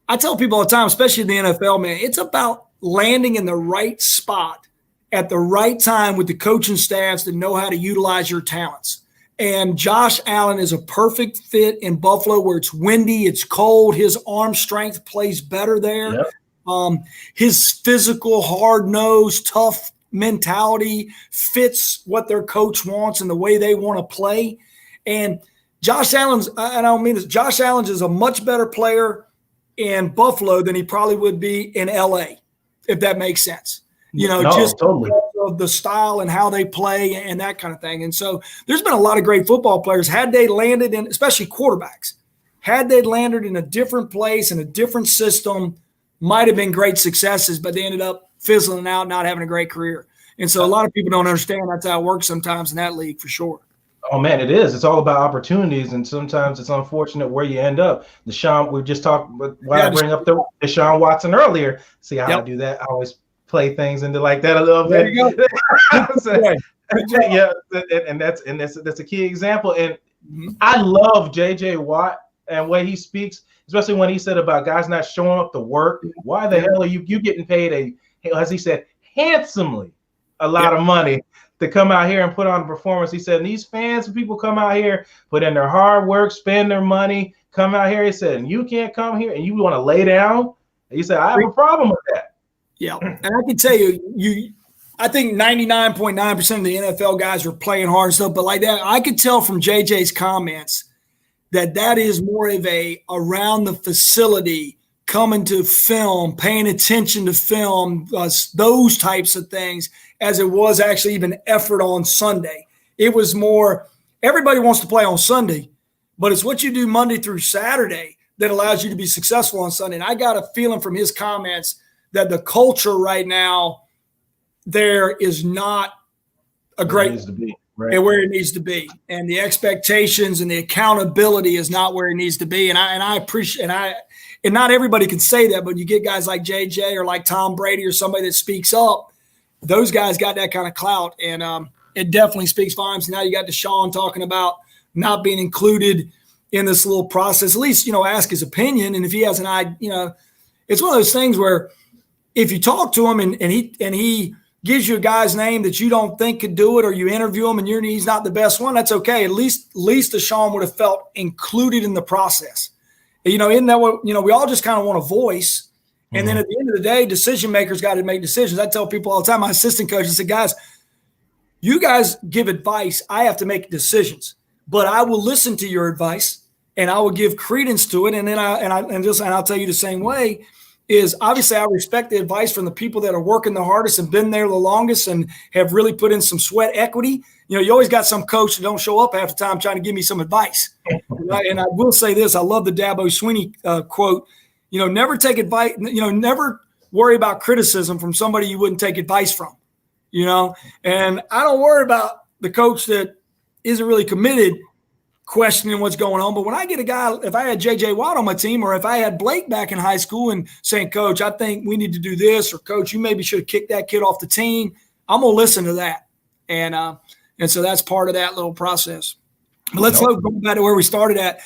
I tell people all the time, especially in the NFL, man, it's about landing in the right spot at the right time with the coaching staffs that know how to utilize your talents. And Josh Allen is a perfect fit in Buffalo where it's windy, it's cold. His arm strength plays better there. Yep. His physical, hard-nosed, tough mentality fits what their coach wants and the way they want to play. And Josh Allen's – I don't mean this – Josh Allen is a much better player in Buffalo than he probably would be in L.A., if that makes sense. Totally. Of the style and how they play and that kind of thing. And so there's been a lot of great football players. Had they landed in, especially quarterbacks, had they landed in a different place, in a different system, might have been great successes, but they ended up fizzling out, not having a great career. And so a lot of people don't understand that's how it works sometimes in that league for sure. Oh, man, it is. It's all about opportunities, and sometimes it's unfortunate where you end up. Deshaun, we just talked – I bring up the Deshaun Watson earlier. See how I do that? I always play things into like that a little bit. There you go. Yeah, and that's a key example. And I love J.J. Watt and what he speaks, especially when he said about guys not showing up to work. Why the hell are you getting paid as he said, handsomely a lot of money to come out here and put on a performance? He said, and these fans and people come out here, put in their hard work, spend their money, come out here. He said, and you can't come here and you want to lay down? He said, I have a problem with that. Yeah, and I can tell you, I think 99.9% of the NFL guys are playing hard and stuff, but like that, I could tell from JJ's comments that is more of a around the facility, coming to film, paying attention to film, those types of things, as it was actually even effort on Sunday. It was more, everybody wants to play on Sunday, but it's what you do Monday through Saturday that allows you to be successful on Sunday. And I got a feeling from his comments that the culture right now there is not a great where it needs to be. And the expectations and the accountability is not where it needs to be. And I appreciate and not everybody can say that, but you get guys like JJ or like Tom Brady or somebody that speaks up. Those guys got that kind of clout, and it definitely speaks volumes. Now you got Deshaun talking about not being included in this little process. At least, ask his opinion. And if he has an idea, it's one of those things where if you talk to him and he gives you a guy's name that you don't think could do it, or you interview him and he's not the best one, that's okay. At least Deshaun would have felt included in the process. Isn't that what, we all just kind of want a voice. And then at the end of the day, decision makers got to make decisions. I tell people all the time, my assistant coach, I said, guys, you guys give advice. I have to make decisions, but I will listen to your advice and I will give credence to it. And then I'll tell you the same way is obviously I respect the advice from the people that are working the hardest and been there the longest and have really put in some sweat equity. You always got some coach that don't show up half the time trying to give me some advice. And I will say this: I love the Dabo Swinney quote. Never take advice. Never worry about criticism from somebody you wouldn't take advice from. And I don't worry about the coach that isn't really committed questioning what's going on. But when I get a guy, if I had J.J. Watt on my team, or if I had Blake back in high school and saying, Coach, I think we need to do this, or Coach, you maybe should have kicked that kid off the team, I'm going to listen to that. And so that's part of that little process. But let's go back to where we started at.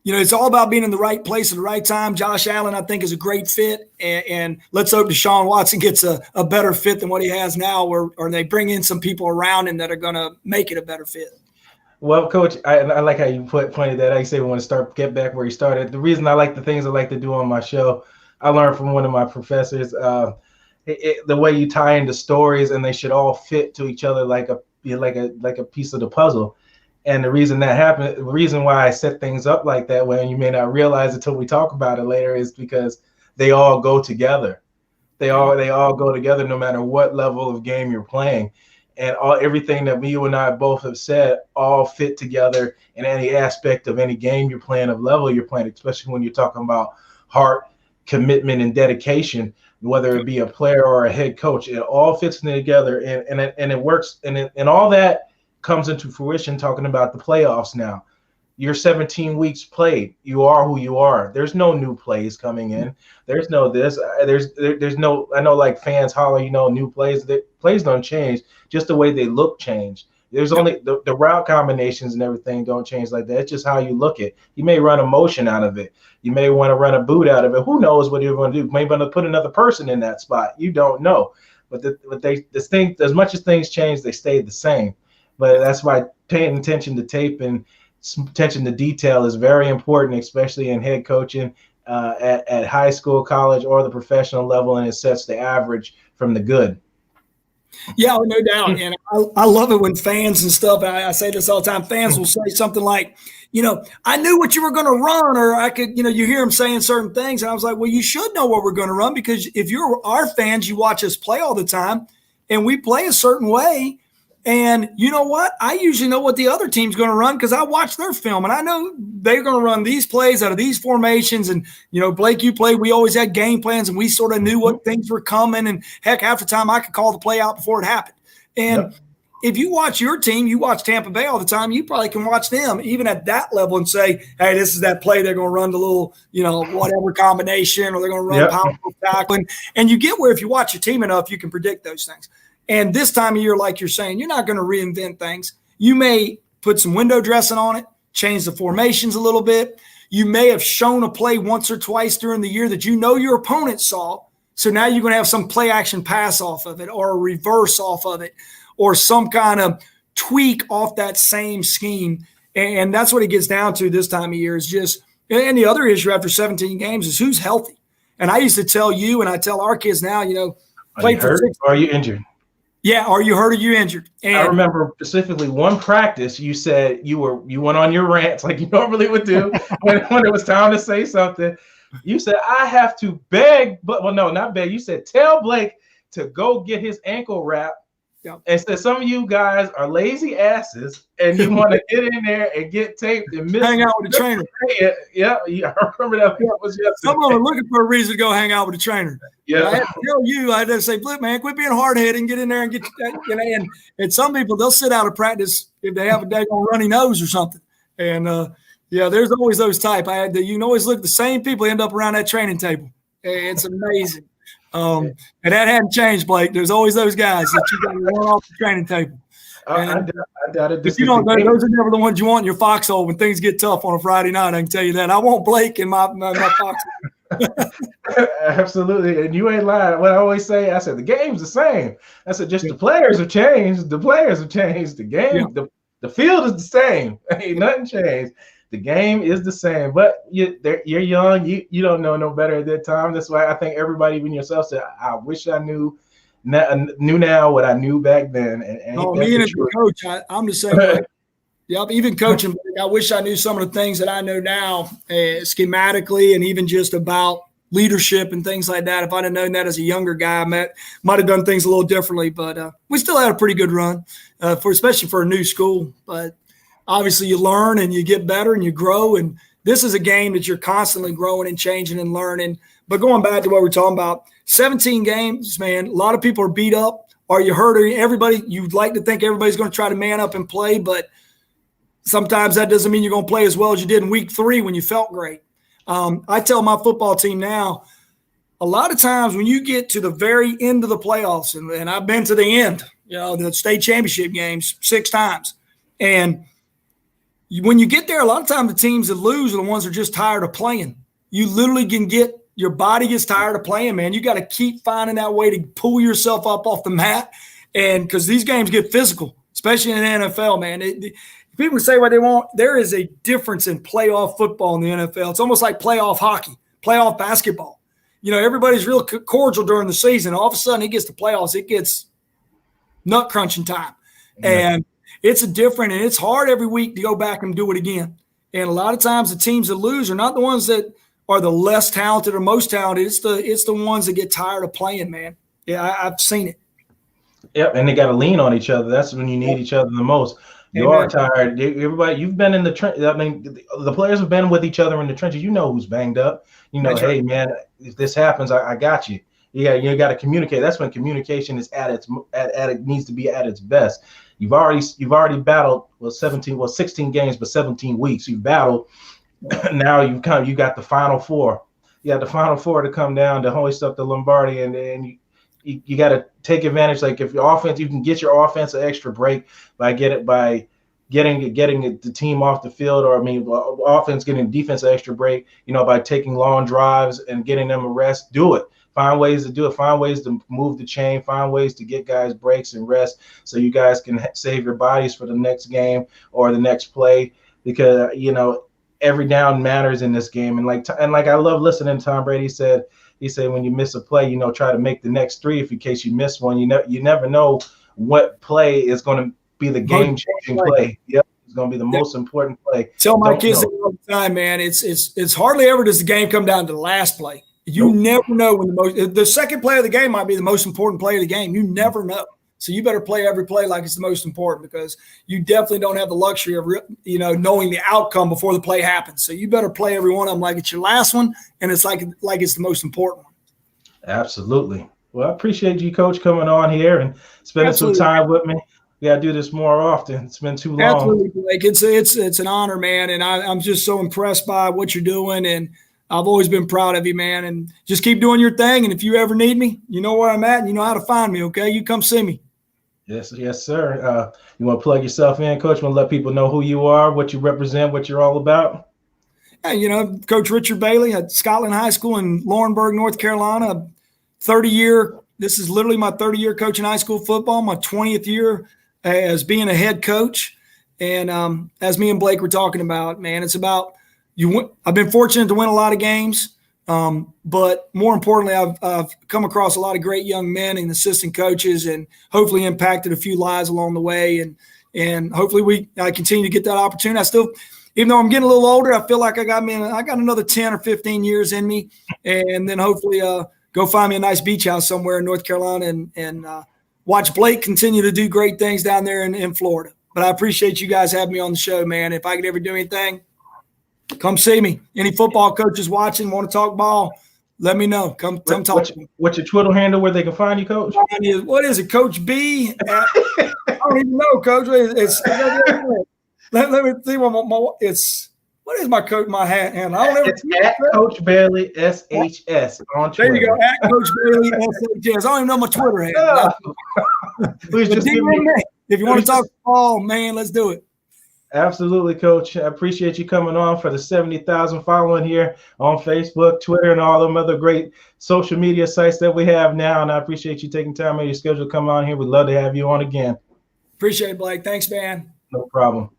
It's all about being in the right place at the right time. Josh Allen, I think, is a great fit. And let's hope Deshaun Watson gets a better fit than what he has now, or they bring in some people around him that are going to make it a better fit. Well, Coach, I like how you pointed that out. You say we want to get back where you started. The reason I like the things I like to do on my show, I learned from one of my professors, the way you tie into stories, and they should all fit to each other like a piece of the puzzle. And the reason that happened, the reason why I set things up like that way, and you may not realize until we talk about it later, is because they all go together. They all go together no matter what level of game you're playing. And everything that you and I both have said all fit together in any aspect of any game you're playing, of level you're playing, especially when you're talking about heart, commitment, and dedication, whether it be a player or a head coach. It all fits together, and it works. And all that comes into fruition talking about the playoffs now. You're 17 weeks played. You are who you are. There's no new plays coming in. There's no this. There's no. I know, like, fans holler, new plays. The plays don't change. Just the way they look change. There's only the route combinations and everything don't change like that. It's just how you look at. You may run a motion out of it. You may want to run a boot out of it. Who knows what you're going to do? Maybe going to put another person in that spot. You don't know. But as much as things change, they stay the same. But that's why paying attention to tape and attention to detail is very important, especially in head coaching at high school, college, or the professional level, and it sets the average from the good. Yeah, no doubt. And I love it when fans and stuff, I say this all the time, fans will say something like, I knew what you were going to run, or I could, you hear them saying certain things. And I was like, well, you should know what we're going to run, because if you're our fans, you watch us play all the time, and we play a certain way. And you know what? I usually know what the other team's going to run because I watch their film, and I know they're going to run these plays out of these formations. And, Blake, you played, we always had game plans, and we sort of knew what things were coming. And heck, half the time I could call the play out before it happened. And if you watch your team, you watch Tampa Bay all the time, you probably can watch them even at that level and say, hey, this is that play. They're going to run the little, whatever combination, or they're going to run powerful tackling. And you get where if you watch your team enough, you can predict those things. And this time of year, like you're saying, you're not going to reinvent things. You may put some window dressing on it, change the formations a little bit. You may have shown a play once or twice during the year that your opponent saw. So now you're going to have some play action pass off of it, or a reverse off of it, or some kind of tweak off that same scheme. And that's what it gets down to this time of year is just – and the other issue after 17 games is who's healthy. And I used to tell you, and I tell our kids now, are you hurt or are you injured? Yeah, are you hurt or you injured? And I remember specifically one practice you said you went on your rants like you normally would do when it was time to say something. You said, I have to beg, not beg. You said, tell Blake to go get his ankle wrap. Yep. And said some of you guys are lazy asses and you want to get in there and get taped and hang out with the trainer. Yeah, I remember that was yesterday. Some of them are looking for a reason to go hang out with the trainer. Yeah, I had to tell you, I had to say, Flip, man, quit being hard-headed and get in there and get and some people, they'll sit out of practice if they have a daggone runny nose or something. And there's always those type. You can always look at the same people end up around that training table. It's amazing. And that hadn't changed, Blake. There's always those guys that you got to run off the training table. I doubt it. Those are never the ones you want in your foxhole when things get tough on a Friday night. I can tell you that. I want Blake in my foxhole. Absolutely, and you ain't lying. What I always say, I said the game's the same. I said just the players have changed. The players have changed. The game, the field is the same. Ain't nothing changed. The game is the same, but you're young. You don't know no better at that time. That's why I think everybody, even yourself, said, "I wish I knew now what I knew back then." Me and the coach, I'm the same way. Yep, even coaching. I wish I knew some of the things that I know now, schematically, and even just about leadership and things like that. If I'd have known that as a younger guy, I might have done things a little differently. But we still had a pretty good run, especially for a new school. But obviously you learn and you get better and you grow. And this is a game that you're constantly growing and changing and learning. But going back to what we're talking about, 17 games, man, a lot of people are beat up. Are you hurt? Everybody, you'd like to think everybody's going to try to man up and play, but sometimes that doesn't mean you're going to play as well as you did in week 3 when you felt great. I tell my football team now, a lot of times when you get to the very end of the playoffs, and I've been to the end, the state championship games 6 times, and when you get there, a lot of times the teams that lose are the ones that are just tired of playing. You literally can get – your body gets tired of playing, man. You got to keep finding that way to pull yourself up off the mat, and because these games get physical, especially in the NFL, man. People say what they want. There is a difference in playoff football in the NFL. It's almost like playoff hockey, playoff basketball. Everybody's real cordial during the season. All of a sudden, it gets to playoffs. It gets nut crunching time. Yeah. And it's and it's hard every week to go back and do it again. And a lot of times the teams that lose are not the ones that are the less talented or most talented. It's the ones that get tired of playing, man. Yeah, I've seen it. Yep, and they got to lean on each other. That's when you need each other the most. You are tired. Everybody, you've been in the trench. I mean, the players have been with each other in the trenches. You know who's banged up. Hey, man, if this happens, I got you. Yeah, you got to communicate. That's when communication is it needs to be at its best. You've already battled 16 games, but 17 weeks. You've battled. Now you got the Final Four. You got the Final Four to come down to hoist up the Lombardi, and you got to take advantage. Like if your offense, you can get your offense an extra break by getting the team off the field, or offense getting defense an extra break. By taking long drives and getting them a rest. Do it. Find ways to do it. Find ways to move the chain. Find ways to get guys breaks and rest, so you guys can save your bodies for the next game or the next play. Because every down matters in this game, and like I love listening to Tom Brady said. He said when you miss a play, try to make the next 3 if in case you miss one. You never know what play is going to be the game-changing play. Yep, it's going to be the most important play. Tell my kids that all the time, man. It's hardly ever does the game come down to the last play. You never know when the second play of the game might be the most important play of the game. You never know. So you better play every play like it's the most important, because you definitely don't have the luxury of knowing the outcome before the play happens. So you better play every one of them like it's your last one, and it's like it's the most important one. Absolutely. Well, I appreciate you, Coach, coming on here and spending some time with me. We got to do this more often. It's been too long. Absolutely, Blake. It's an honor, man, and I'm just so impressed by what you're doing, and I've always been proud of you, man. And just keep doing your thing. And if you ever need me, you know where I'm at, and you know how to find me. Okay, you come see me. Yes, sir. You want to plug yourself in, Coach? Want to let people know who you are, what you represent, what you're all about? Yeah, Coach Richard Bailey at Scotland High School in Laurinburg, North Carolina. 30-year. This is literally my 30-year coaching high school football. My 20th year as being a head coach. And as me and Blake were talking about, man, it's about I've been fortunate to win a lot of games. But more importantly, I've come across a lot of great young men and assistant coaches, and hopefully impacted a few lives along the way. And hopefully I continue to get that opportunity. I still, even though I'm getting a little older, I feel like I got another 10 or 15 years in me, and then hopefully go find me a nice beach house somewhere in North Carolina and watch Blake continue to do great things down there in Florida. But I appreciate you guys having me on the show, man. If I could ever do anything, come see me. Any football coaches watching, want to talk ball, let me know. Come talk to me. What's your Twitter handle where they can find you, Coach? What is it, Coach B? I don't even know, Coach. Let me see what is my handle? I don't ever. It's at Coach Bailey SHS on Twitter. There you go, at Coach Bailey SHS. I don't even know my Twitter handle. Please just give me. If you want to talk ball, man, let's do it. Absolutely, Coach. I appreciate you coming on for the 70,000 following here on Facebook, Twitter, and all them other great social media sites that we have now. And I appreciate you taking time out of your schedule to come on here. We'd love to have you on again. Appreciate it, Blake. Thanks, man. No problem.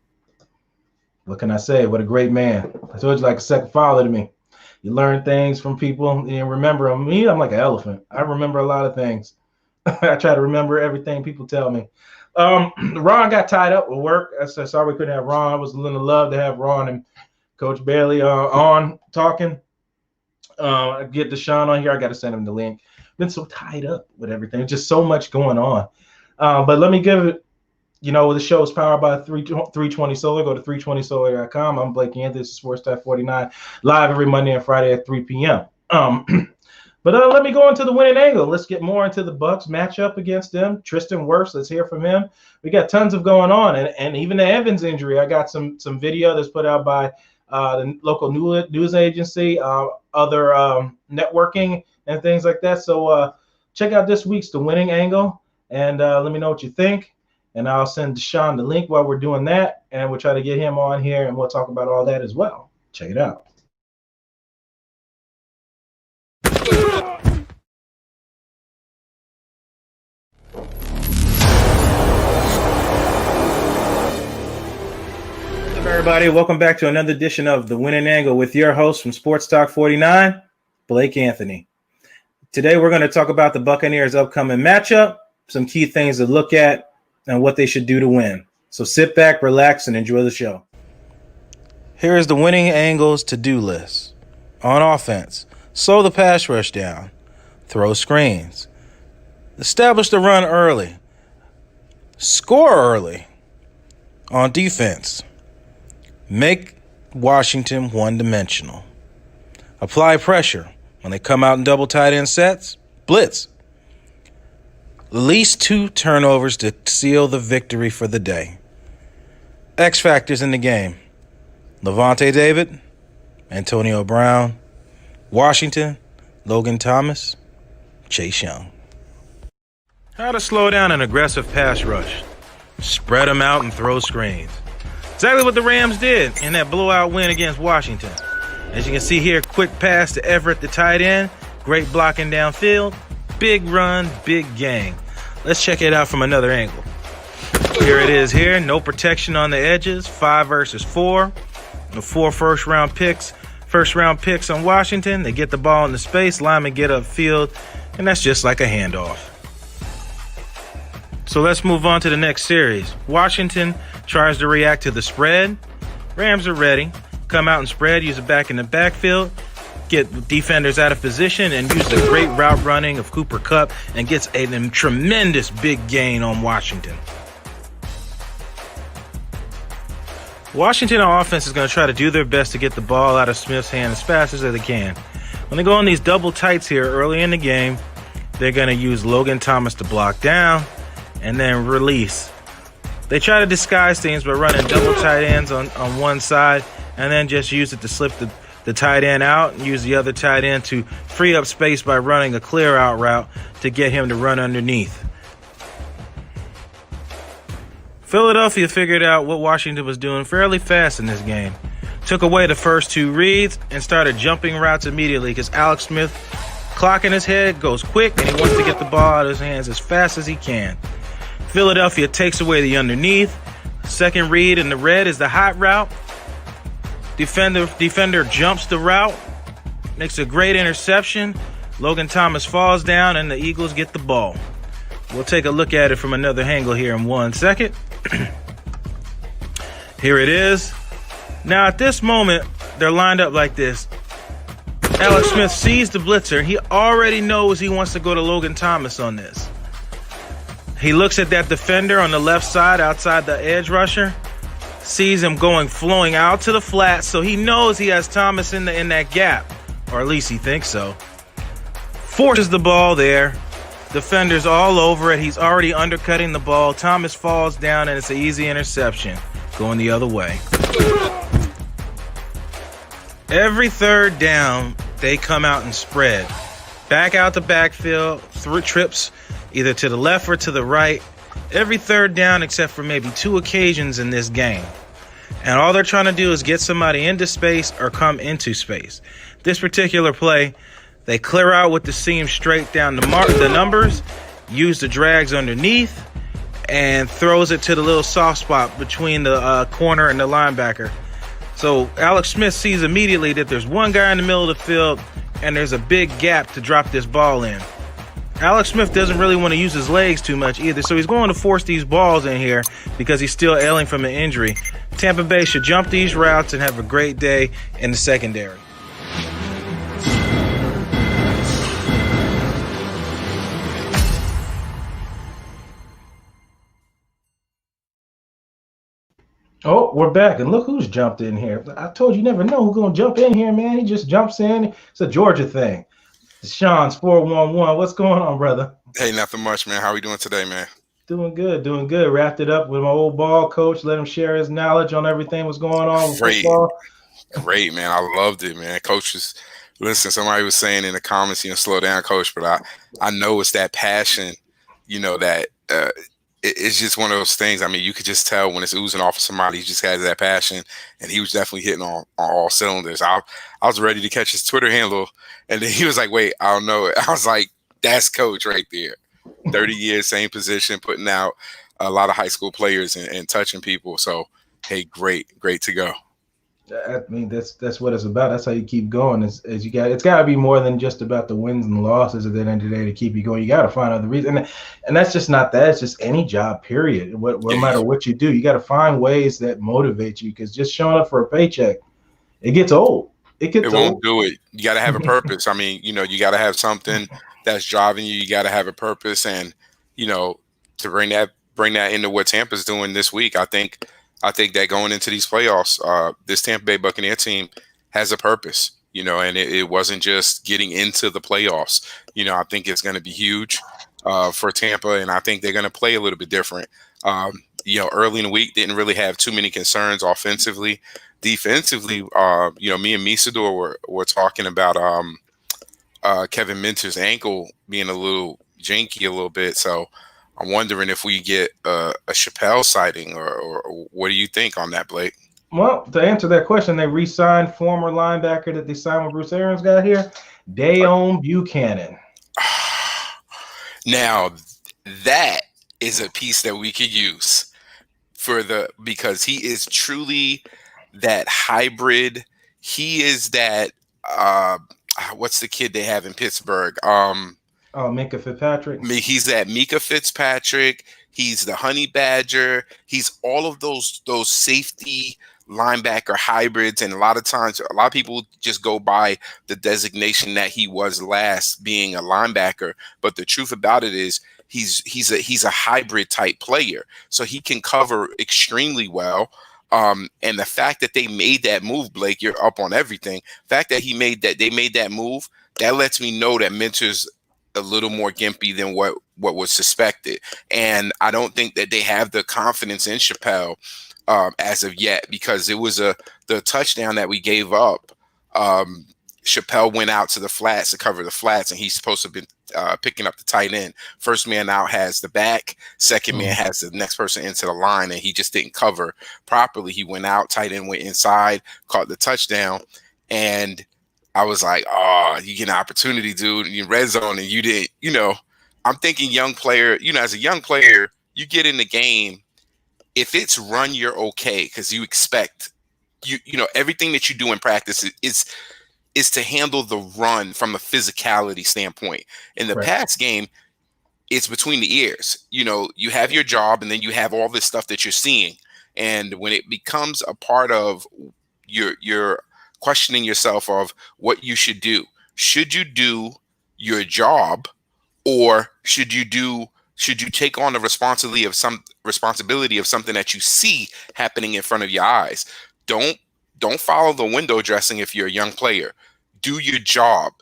What can I say? What a great man. I told you, like a second father to me. You learn things from people and remember them. Me, I'm like an elephant. I remember a lot of things. I try to remember everything people tell me. Ron got tied up with work. I said, sorry we couldn't have Ron. I was a little love to have Ron and Coach Bailey on talking. Get Deshun on here. I got to send him the link. Been so tied up with everything. Just so much going on. But let me give the show is powered by 320 Solar. Go to 320solar.com. I'm Blake Anthony. This is Sports Talk 49, live every Monday and Friday at 3 p.m. But let me go into the winning angle. Let's get more into the Bucks matchup against them. Tristan Wirfs, let's hear from him. We got tons of going on, and even the Evans injury. I got some video that's put out by the local news agency, other networking and things like that. So check out this week's The Winning Angle, and let me know what you think. And I'll send Deshun the link while we're doing that, and we'll try to get him on here, and we'll talk about all that as well. Check it out. Everybody, welcome back to another edition of The Winning Angle with your host from Sports Talk 49, Blake Anthony. Today we're going to talk about the Buccaneers' upcoming matchup, some key things to look at, and what they should do to win. So sit back, relax, and enjoy the show. Here is the Winning Angle's to-do list. On offense, slow the pass rush down, throw screens, establish the run early, score early. On defense, make Washington one-dimensional. Apply pressure. When they come out in double tight end sets, blitz. At least 2 turnovers to seal the victory for the day. X factors in the game. Lavonte David, Antonio Brown, Washington, Logan Thomas, Chase Young. How to slow down an aggressive pass rush. Spread them out and throw screens. Exactly what the Rams did in that blowout win against Washington. As you can see here, quick pass to Everett, the tight end. Great blocking downfield. Big run, big gang. Let's check it out from another angle. Here it is here. No protection on the edges. 5 versus 4. The 4 first-round picks on Washington. They get the ball in the space. Linemen get upfield. And that's just like a handoff. So let's move on to the next series. Washington tries to react to the spread. Rams are ready. Come out and spread, use it back in the backfield, get defenders out of position, and use the great route running of Cooper Kupp and gets a tremendous big gain on Washington. Washington on offense is going to try to do their best to get the ball out of Smith's hand as fast as they can. When they go on these double tights here early in the game, they're going to use Logan Thomas to block down and then release. They try to disguise things by running double tight ends on one side and then just use it to slip the tight end out and use the other tight end to free up space by running a clear out route to get him to run underneath. Philadelphia figured out what Washington was doing fairly fast in this game. Took away the first 2 reads and started jumping routes immediately because Alex Smith, clock in his head, goes quick and he wants to get the ball out of his hands as fast as he can. Philadelphia takes away the underneath. Second read in the red is the hot route. Defender jumps the route, makes a great interception. Logan Thomas falls down, and the Eagles get the ball. We'll take a look at it from another angle here in 1 second. Here it is. Now, at this moment, they're lined up like this. Alex Smith sees the blitzer. He already knows he wants to go to Logan Thomas on this. He looks at that defender on the left side outside the edge rusher. Sees him flowing out to the flat, so he knows he has Thomas in that gap, or at least he thinks so. Forces the ball there. Defender's all over it. He's already undercutting the ball. Thomas falls down, and it's an easy interception going the other way. Every third down, they come out and spread. Back out the backfield, through trips either to the left or to the right. Every third down except for maybe 2 occasions in this game. And all they're trying to do is get somebody into space or come into space. This particular play, they clear out with the seam straight down the numbers, use the drags underneath, and throws it to the little soft spot between the corner and the linebacker. So Alex Smith sees immediately that there's one guy in the middle of the field and there's a big gap to drop this ball in. Alex Smith doesn't really want to use his legs too much either, so he's going to force these balls in here because he's still ailing from an injury. Tampa Bay should jump these routes and have a great day in the secondary. Oh, we're back, and look who's jumped in here. I told you never know who's gonna jump in here, man. He just jumps in. It's a Georgia thing. Deshaun's 411. What's going on, brother? Hey, nothing much, man. How we doing today, man? Doing good, doing good. Wrapped it up with my old ball coach. Let him share his knowledge on everything that's going on with Great, football. great, man. I loved it, man. Coaches, listen. Somebody was saying in the comments, slow down, coach. But I know it's that passion, that it's just one of those things. I mean, you could just tell when it's oozing off of somebody. He just has that passion, and he was definitely hitting on all cylinders. I was ready to catch his Twitter handle, and then he was like, "Wait, I don't know it." I was like, "That's coach right there. 30 years, same position, putting out a lot of high school players and touching people." So, hey, great to go. I mean, that's what it's about. That's how you keep going. As you got, it's got to be more than just about the wins and losses at the end of the day to keep you going. You got to find other reasons, and that's just not that. It's just any job, period. No matter what you do, you got to find ways that motivate you. Because just showing up for a paycheck, it gets old. It won't do it. You got to have a purpose. I mean, you got to have something that's driving you. You got to have a purpose, and to bring that into what Tampa's doing this week. I think that going into these playoffs, this Tampa Bay Buccaneers team has a purpose, and it wasn't just getting into the playoffs. I think it's going to be huge for Tampa, and I think they're going to play a little bit different. Early in the week, didn't really have too many concerns offensively. Defensively, me and Misador were talking about Kevin Minter's ankle being a little janky a little bit, so I'm wondering if we get a Chappelle sighting, or what do you think on that, Blake? Well, to answer that question, they re-signed former linebacker that they signed when Bruce Arians got here, Deshun Buchanan. Now, that is a piece that we could use because he is truly that hybrid. He is that what's the kid they have in Pittsburgh? Micah Fitzpatrick. He's that Micah Fitzpatrick. He's the Honey Badger. He's all of those safety linebacker hybrids. And a lot of times, a lot of people just go by the designation that he was last, being a linebacker. But the truth about it is he's a hybrid type player. So he can cover extremely well. And the fact that they made that move, Blake, you're up on everything. The fact that they made that move, that lets me know that Minter's a little more gimpy than what was suspected. And I don't think that they have the confidence in Chappelle as of yet, because it was the touchdown that we gave up. Chappelle went out to the flats to cover the flats, and he's supposed to have been picking up the tight end. First man out has the back, second man has the next person into the line, and he just didn't cover properly. He went out, tight end went inside, caught the touchdown, and I was like, oh, you get an opportunity, dude, in red zone, and you didn't, I'm thinking young player, as a young player, you get in the game, if it's run, you're okay, because you expect, everything that you do in practice is to handle the run from a physicality standpoint. In the pass game, it's between the ears. You have your job, and then you have all this stuff that you're seeing. And when it becomes a part of your questioning yourself of what you should do. Should you do your job, or should you take on the responsibility of something that you see happening in front of your eyes? Don't follow the window dressing if you're a young player. Do your job.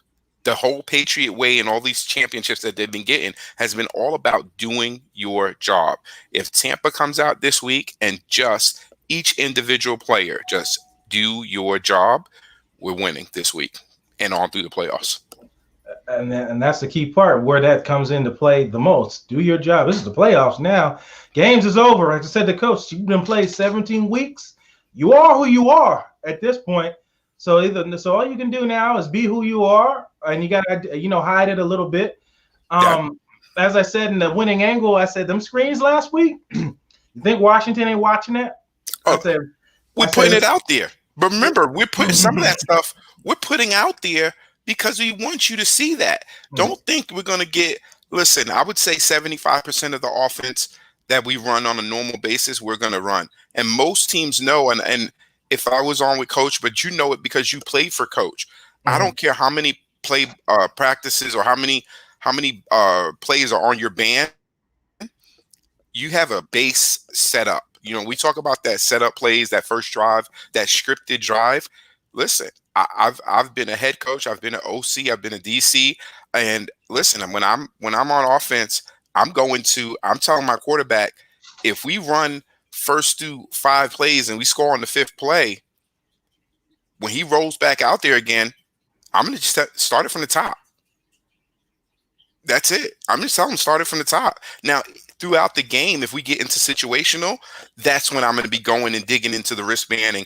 The whole Patriot way and all these championships that they've been getting has been all about doing your job. If Tampa comes out this week and just each individual player just do your job, we're winning this week and on through the playoffs. And that's the key part where that comes into play the most. Do your job. This is the playoffs now. Games is over. Like I said to Coach, you've been played 17 weeks. You are who you are at this point. So all you can do now is be who you are, and you got to hide it a little bit. As I said in the winning angle, I said them screens last week. You think Washington ain't watching that? We're putting it out there. But remember, we're putting some of that stuff we're putting out there because we want you to see that. Don't think we're going to get – listen, I would say 75% of the offense that we run on a normal basis, we're going to run. And most teams know, and if I was on with Coach, but you know it because you played for Coach. I don't care how many play practices or how many plays are on your band. You have a base set up. We talk about that setup plays, that first drive, that scripted drive. Listen, I've been a head coach, I've been an OC, I've been a DC, and listen, when I'm on offense, I'm telling my quarterback, if we run first through 5 plays and we score on the 5th play, when he rolls back out there again, I'm going to just start it from the top. That's it. I'm just telling him start it from the top. Now, throughout the game, if we get into situational, that's when I'm going to be going and digging into the wristband and,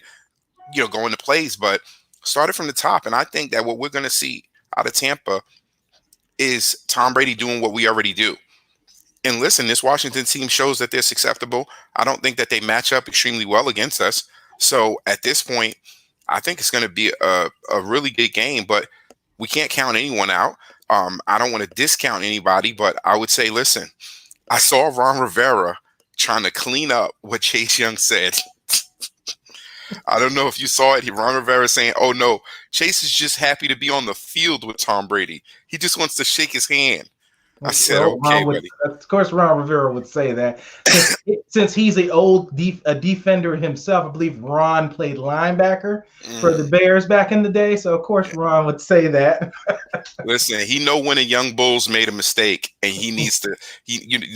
going to plays. But start it from the top. And I think that what we're going to see out of Tampa is Tom Brady doing what we already do. And listen, this Washington team shows that they're susceptible. I don't think that they match up extremely well against us. So at this point, I think it's going to be a really good game, but we can't count anyone out. I don't want to discount anybody, but I would say, listen, I saw Ron Rivera trying to clean up what Chase Young said. I don't know if you saw it. Ron Rivera saying, oh, no, Chase is just happy to be on the field with Tom Brady. He just wants to shake his hand. I said, okay, buddy. Of course, Ron Rivera would say that. Since he's a defender himself, I believe Ron played linebacker for the Bears back in the day. So, of course, Ron would say that. Listen, he know when a young Bulls made a mistake, and he needs to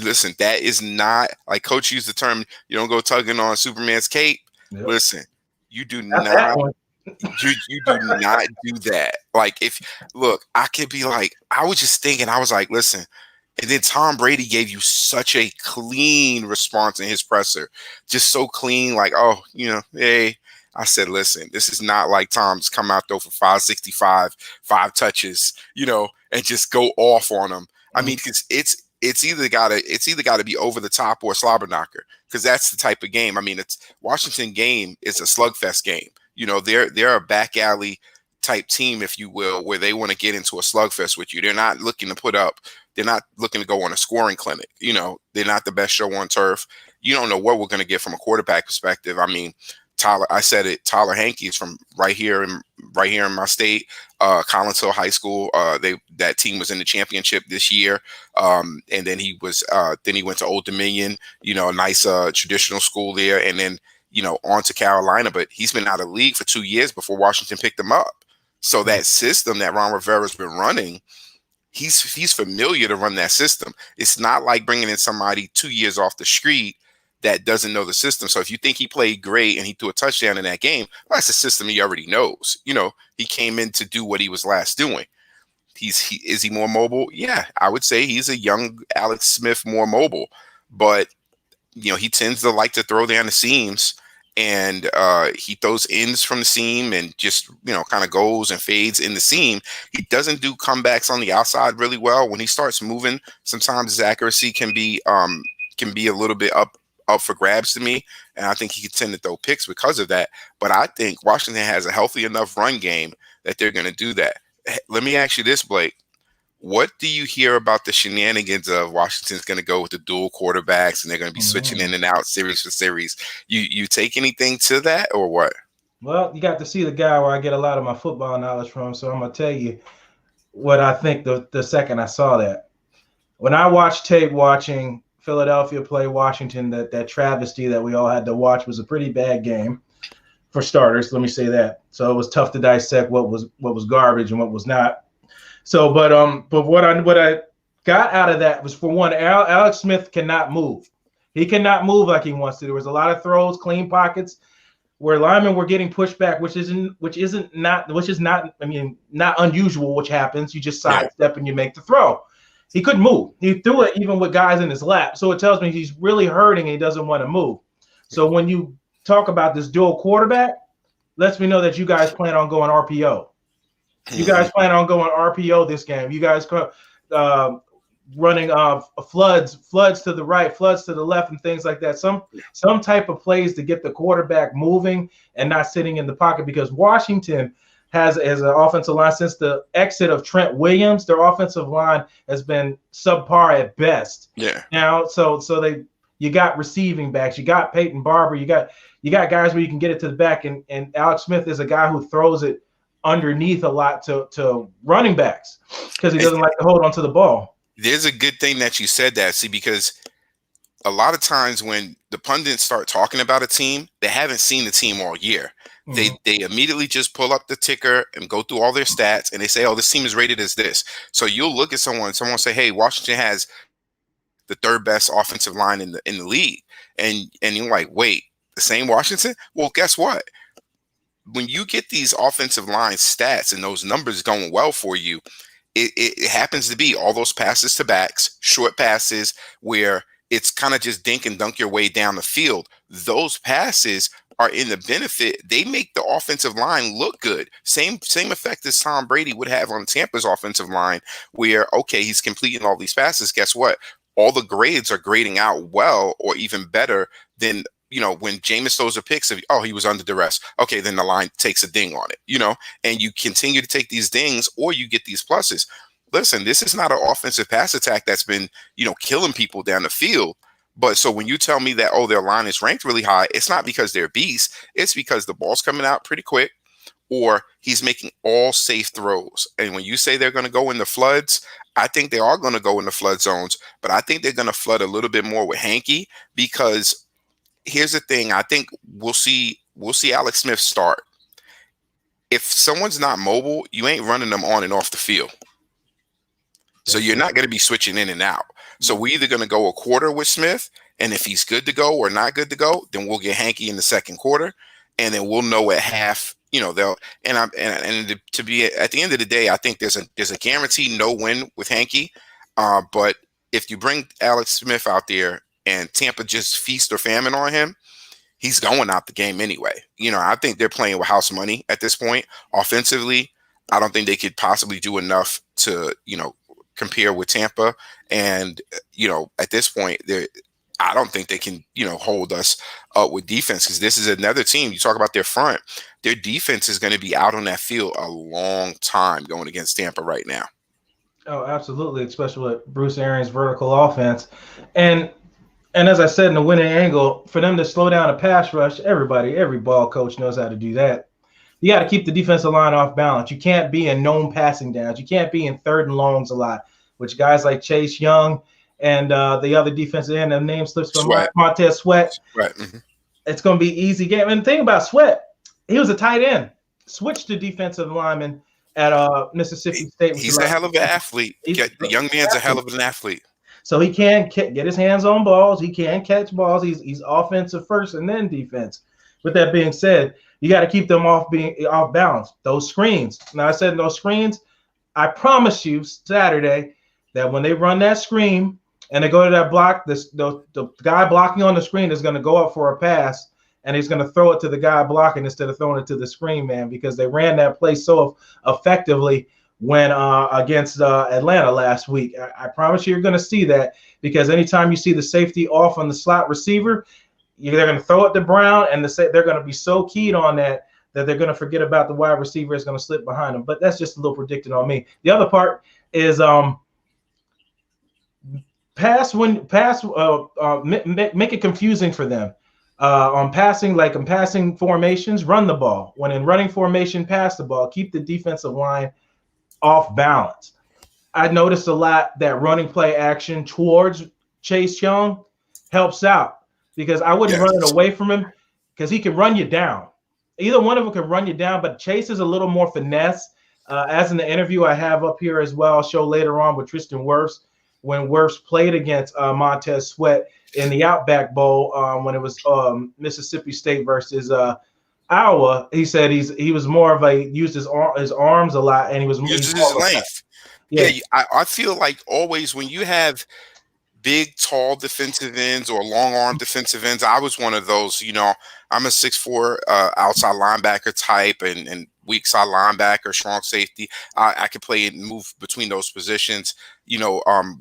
listen, that is not, like Coach used the term, you don't go tugging on Superman's cape. Yep. Listen, you do not. You do not do that. Like, I could be like, I was just thinking, I was like, listen, and then Tom Brady gave you such a clean response in his presser, just so clean, like, oh, hey. I said, listen, this is not like Tom's come out there for 565, 5 touches, and just go off on them. I mean, because it's either gotta be over the top or a slobber knocker, because that's the type of game. I mean, it's Washington game is a slugfest game. They're a back alley type team, if you will, where they want to get into a slugfest with you. They're not looking to put up. They're not looking to go on a scoring clinic. They're not the best show on turf. You don't know what we're going to get from a quarterback perspective. I mean, Tyler Hankey is from right here in my state, Collins Hill High School. That team was in the championship this year. And then he went to Old Dominion, a nice traditional school there. And then, on to Carolina, but he's been out of the league for 2 years before Washington picked him up. So that system that Ron Rivera's been running, he's familiar to run that system. It's not like bringing in somebody 2 years off the street that doesn't know the system. So if you think he played great and he threw a touchdown in that game, well, that's a system he already knows. He came in to do what he was last doing. Is he more mobile? Yeah, I would say he's a young Alex Smith, more mobile, but he tends to like to throw down the seams, and he throws ends from the seam and just, kind of goes and fades in the seam. He doesn't do comebacks on the outside really well. When he starts moving, sometimes his accuracy can be a little bit up for grabs to me, and I think he could tend to throw picks because of that. But I think Washington has a healthy enough run game that they're going to do that. Let me ask you this, Blake. What do you hear about the shenanigans of Washington's going to go with the dual quarterbacks and they're going to be switching in and out series for series? You take anything to that or what? Well, you got to see the guy where I get a lot of my football knowledge from, so I'm going to tell you what I think the second I saw that. When I watched tape watching Philadelphia play Washington, that travesty that we all had to watch was a pretty bad game for starters. Let me say that. So it was tough to dissect what was garbage and what was not. So, but what I got out of that was, for one, Alex Smith cannot move. He cannot move like he wants to. There was a lot of throws, clean pockets, where linemen were getting pushed back, which is not unusual, which happens. You just sidestep and you make the throw. He couldn't move. He threw it even with guys in his lap. So it tells me he's really hurting and he doesn't want to move. So when you talk about this dual quarterback, lets me know that you guys plan on going RPO. You guys plan on going RPO this game. You guys running floods to the right, floods to the left, and things like that. Some type of plays to get the quarterback moving and not sitting in the pocket, because Washington has, as an offensive line, since the exit of Trent Williams, their offensive line has been subpar at best. Yeah. Now, so you got receiving backs, you got Peyton Barber, you got guys where you can get it to the back, and Alex Smith is a guy who throws it underneath a lot to running backs because he doesn't like to hold on to the ball. There's a good thing that you said that, see, because a lot of times when the pundits start talking about a team, they haven't seen the team all year. Mhm. They immediately just pull up the ticker and go through all their stats, and they say, "Oh, this team is rated as this." So you'll look at someone say, "Hey, Washington has the third best offensive line in the league," and you're like, "Wait, the same Washington?" Well, guess what? When you get these offensive line stats and those numbers going well for you, it happens to be all those passes to backs, short passes where it's kind of just dink and dunk your way down the field. Those passes are in the benefit. They make the offensive line look good. Same effect as Tom Brady would have on Tampa's offensive line, where, okay, he's completing all these passes. Guess what? All the grades are grading out well or even better than, when Jameis throws a pick, he was under duress. Okay, then the line takes a ding on it, and you continue to take these dings or you get these pluses. Listen, this is not an offensive pass attack that's been, killing people down the field. But so when you tell me that, their line is ranked really high, it's not because they're beasts. It's because the ball's coming out pretty quick or he's making all safe throws. And when you say they're going to go in the floods, I think they are going to go in the flood zones, but I think they're going to flood a little bit more with Hanky because here's the thing. I think we'll see Alex Smith start. If someone's not mobile, you ain't running them on and off the field. So you're not going to be switching in and out. So we're either going to go a quarter with Smith, and if he's good to go or not good to go, then we'll get Hanky in the second quarter, and then we'll know at half. They'll and to be at the end of the day, I think there's a guaranteed no win with Hanky. But if you bring Alex Smith out there and Tampa just feast or famine on him, he's going out the game anyway. I think they're playing with house money at this point. Offensively, I don't think they could possibly do enough to compare with Tampa. And, at this point, I don't think they can, hold us up with defense because this is another team. You talk about their front. Their defense is going to be out on that field a long time going against Tampa right now. Oh, absolutely, especially with Bruce Arians' vertical offense. And as I said in the winning angle, for them to slow down a pass rush, every ball coach knows how to do that. You got to keep the defensive line off balance. You can't be in known passing downs. You can't be in third and longs a lot, which guys like Chase Young and the other defensive end, the name slips from Montez Sweat. Right. Mm-hmm. It's going to be easy game. And the thing about Sweat, he was a tight end, switched to defensive lineman at Mississippi State. He's a hell of an athlete. The young man's a hell of an athlete. So he can get his hands on balls. He can catch balls. He's offensive first and then defense. With that being said, you got to keep them off balance. Those screens. Now I said those screens. I promise you Saturday that when they run that screen and they go to that block, the guy blocking on the screen is going to go up for a pass and he's going to throw it to the guy blocking instead of throwing it to the screen man because they ran that play so effectively when against Atlanta last week. I promise you're going to see that because anytime you see the safety off on the slot receiver, they're going to throw it to Brown, and they're going to be so keyed on that they're going to forget about the wide receiver is going to slip behind them. But that's just a little predicting on me. The other part is make it confusing for them. On passing formations, run the ball. When in running formation, pass the ball. Keep the defensive line off balance. I noticed a lot that running play action towards Chase Young helps out because I wouldn't run it away from him because he can run you down. Either one of them can run you down, but Chase is a little more finesse. As in the interview I have up here as well, I'll show later on with Tristan Wirfs, when Wirfs played against Montez Sweat in the Outback Bowl when it was Mississippi State versus Iowa. He said he was more of used his arms a lot, and he was uses his length. Yeah, I feel like always when you have big, tall defensive ends or long arm defensive ends, I was one of those. I'm a 6'4" outside linebacker type and weak side linebacker, strong safety. I could play and move between those positions,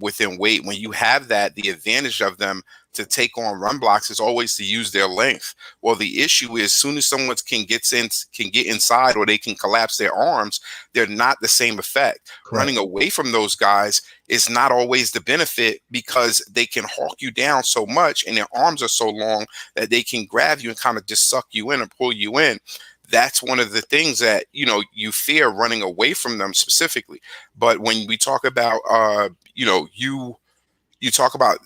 within weight. When you have that, the advantage of them to take on run blocks is always to use their length. Well, the issue is as soon as someone can get inside or they can collapse their arms, they're not the same effect. Correct. Running away from those guys is not always the benefit because they can hawk you down so much and their arms are so long that they can grab you and kind of just suck you in and pull you in. That's one of the things that, you fear running away from them specifically. But when we talk about, you You talk about,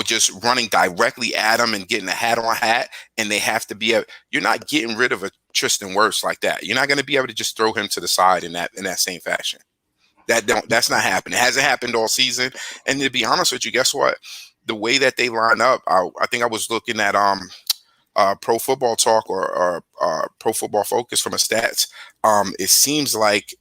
just running directly at them and getting a hat, and they have to be you're not getting rid of a Tristan Wirfs like that. You're not going to be able to just throw him to the side in that same fashion. That's not happening. It hasn't happened all season. And to be honest with you, guess what? The way that they line up, I think I was looking at Pro Football Talk or Pro Football Focus from a stats. It seems like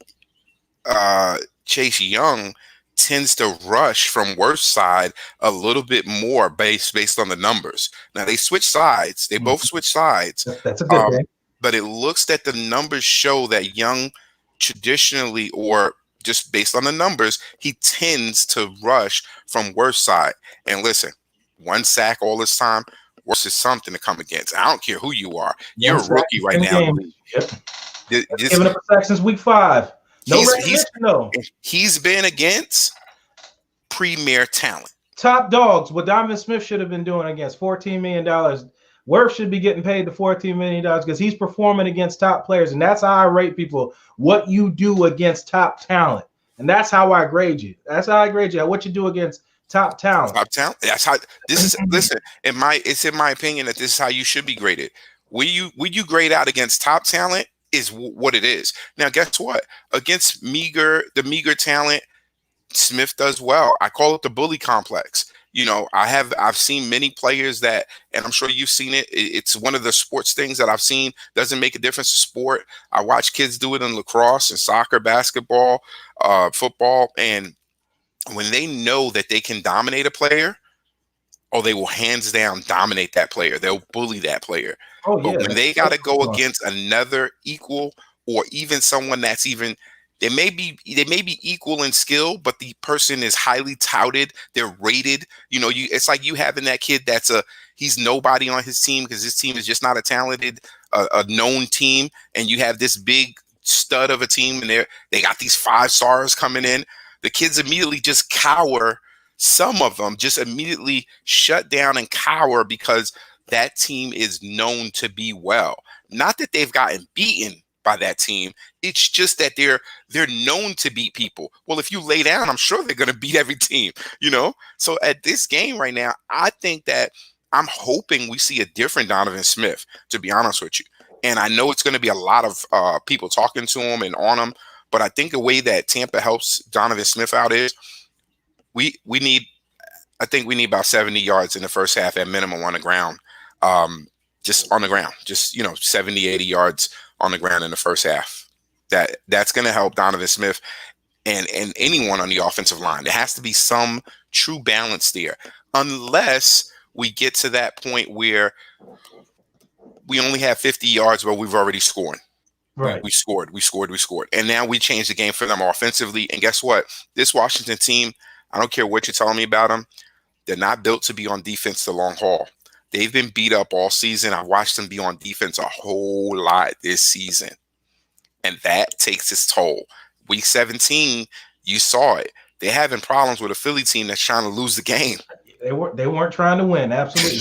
Chase Young tends to rush from Wirfs' side a little bit more based on the numbers. Now they switch sides. They both switch sides. That's a good thing. But it looks that the numbers show that Young traditionally, or just based on the numbers, he tends to rush from Wirfs' side. And listen, 1 sack all this time, Wirfs is something to come against. I don't care who you are. You're a rookie right now. Yep. Giving up a sack since week 5. He's been against premier talent. Top dogs, what Donovan Smith should have been doing against $14 million. Wirfs should be getting paid the $14 million because he's performing against top players. And that's how I rate people, what you do against top talent. And that's how I grade you. That's how I grade you, what you do against top talent. Top talent. That's how this is. Listen, it's in my opinion that this is how you should be graded. Will you grade out against top talent is what it is. Now, guess what? Against the meager talent, Smith does well. I call it the bully complex. I've seen many players that, and I'm sure you've seen it. It's one of the sports things that I've seen doesn't make a difference in sport. I watch kids do it in lacrosse and soccer, basketball, football, and when they know that they can dominate a player, they will hands down dominate that player. They'll bully that player. Oh, yeah, but when they got to go against another equal, or even someone that's even, they may be equal in skill, but the person is highly touted. They're rated. It's like you having that kid he's nobody on his team because his team is just not a talented, a known team, and you have this big stud of a team, and they got these 5 stars coming in. The kids immediately just cower. Some of them just immediately shut down and cower because that team is known to be well. Not that they've gotten beaten by that team. It's just that they're known to beat people. Well, if you lay down, I'm sure they're going to beat every team, So at this game right now, I think that I'm hoping we see a different Donovan Smith, to be honest with you. And I know it's going to be a lot of people talking to him and on him, but I think the way that Tampa helps Donovan Smith out is we need about 70 yards in the first half at minimum on the ground. Just on the ground, 70, 80 yards on the ground in the first half. That's going to help Donovan Smith and anyone on the offensive line. There has to be some true balance there, unless we get to that point where we only have 50 yards, but we've already scored. Right. We scored. And now we changed the game for them offensively. And guess what? This Washington team, I don't care what you're telling me about them, they're not built to be on defense the long haul. They've been beat up all season. I've watched them be on defense a whole lot this season. And that takes its toll. Week 17, you saw it. They're having problems with a Philly team that's trying to lose the game. They weren't trying to win, absolutely.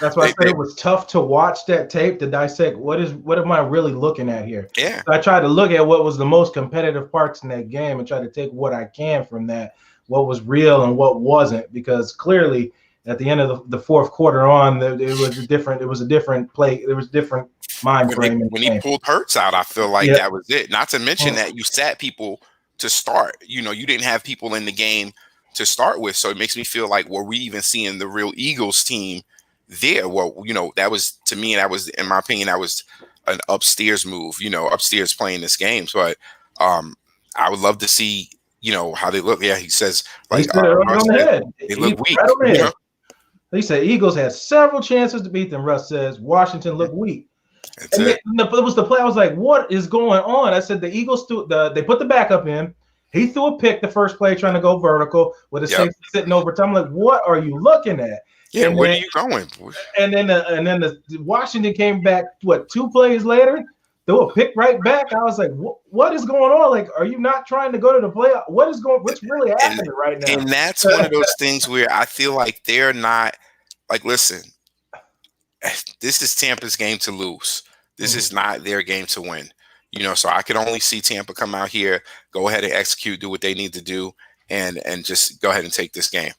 That's why I said it was tough to watch that tape to dissect what am I really looking at here. Yeah. So I tried to look at what was the most competitive parts in that game and try to take what I can from that, what was real and what wasn't, because clearly at the end of the fourth quarter on, it was a different play. There was different mind frame. When he pulled Hurts out, I feel like that was it. Not to mention that you sat people to start. You didn't have people in the game to start with. So it makes me feel like, were we even seeing the real Eagles team there? Well, that was, to me, in my opinion, that was an upstairs move, upstairs playing this game. But I would love to see, how they look. Yeah, he says, like, they look weak. He said Eagles had several chances to beat them. Russ says Washington looked weak. It was the play. I was like, what is going on? I said the Eagles they put the backup in. He threw a pick the first play trying to go vertical with a safety sitting over time. I'm like, what are you looking at? Yeah, where are you going? And then the Washington came back, 2 plays later, threw a pick right back. I was like, what is going on? Like, are you not trying to go to the playoff? What's really happening right now? And that's one of those things where I feel like they're not, like, listen, this is Tampa's game to lose. This is not their game to win. So I could only see Tampa come out here, go ahead and execute, do what they need to do, and just go ahead and take this game.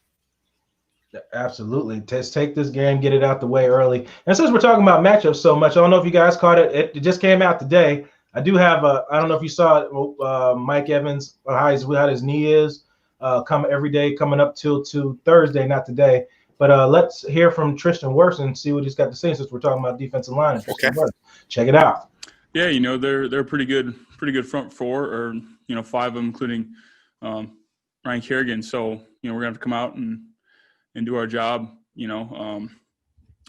Absolutely. Just take this game, get it out the way early. And since we're talking about matchups so much, I don't know if you guys caught it. It just came out today. I do have I don't know if you saw it, Mike Evans, how his knee is coming every day, coming up till to Thursday, not today. But let's hear from Tristan Wirfs and see what he's got to say since we're talking about defensive line. Tristan Wirfs. Check it out. Yeah, they're pretty good front four, or 5 of them, including Ryan Kerrigan. So we're gonna have to come out and do our job. I don't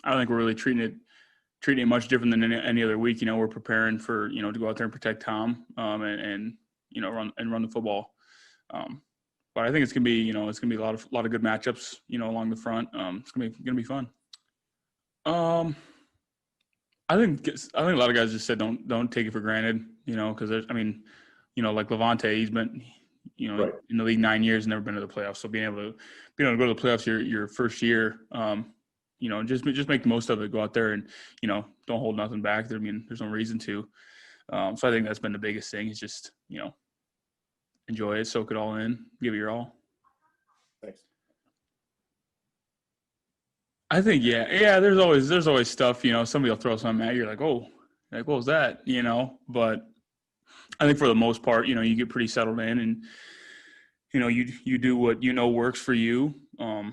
think we're really treating it much different than any other week. We're preparing for to go out there and protect Tom and run the football. But I think it's gonna be a lot of good matchups along the front. It's gonna be fun. I think a lot of guys just said don't take it for granted, because there's like Lavonte, he's been right in the league 9 years, never been to the playoffs. So being able to go to the playoffs your first year, just make the most of it. Go out there and don't hold nothing back. There's no reason to. So I think that's been the biggest thing, is just enjoy it, soak it all in, give it your all. Thanks. I think yeah. There's always stuff. Somebody will throw something at you. You're like, oh, what was that? But I think for the most part, you get pretty settled in, and you do what works for you. I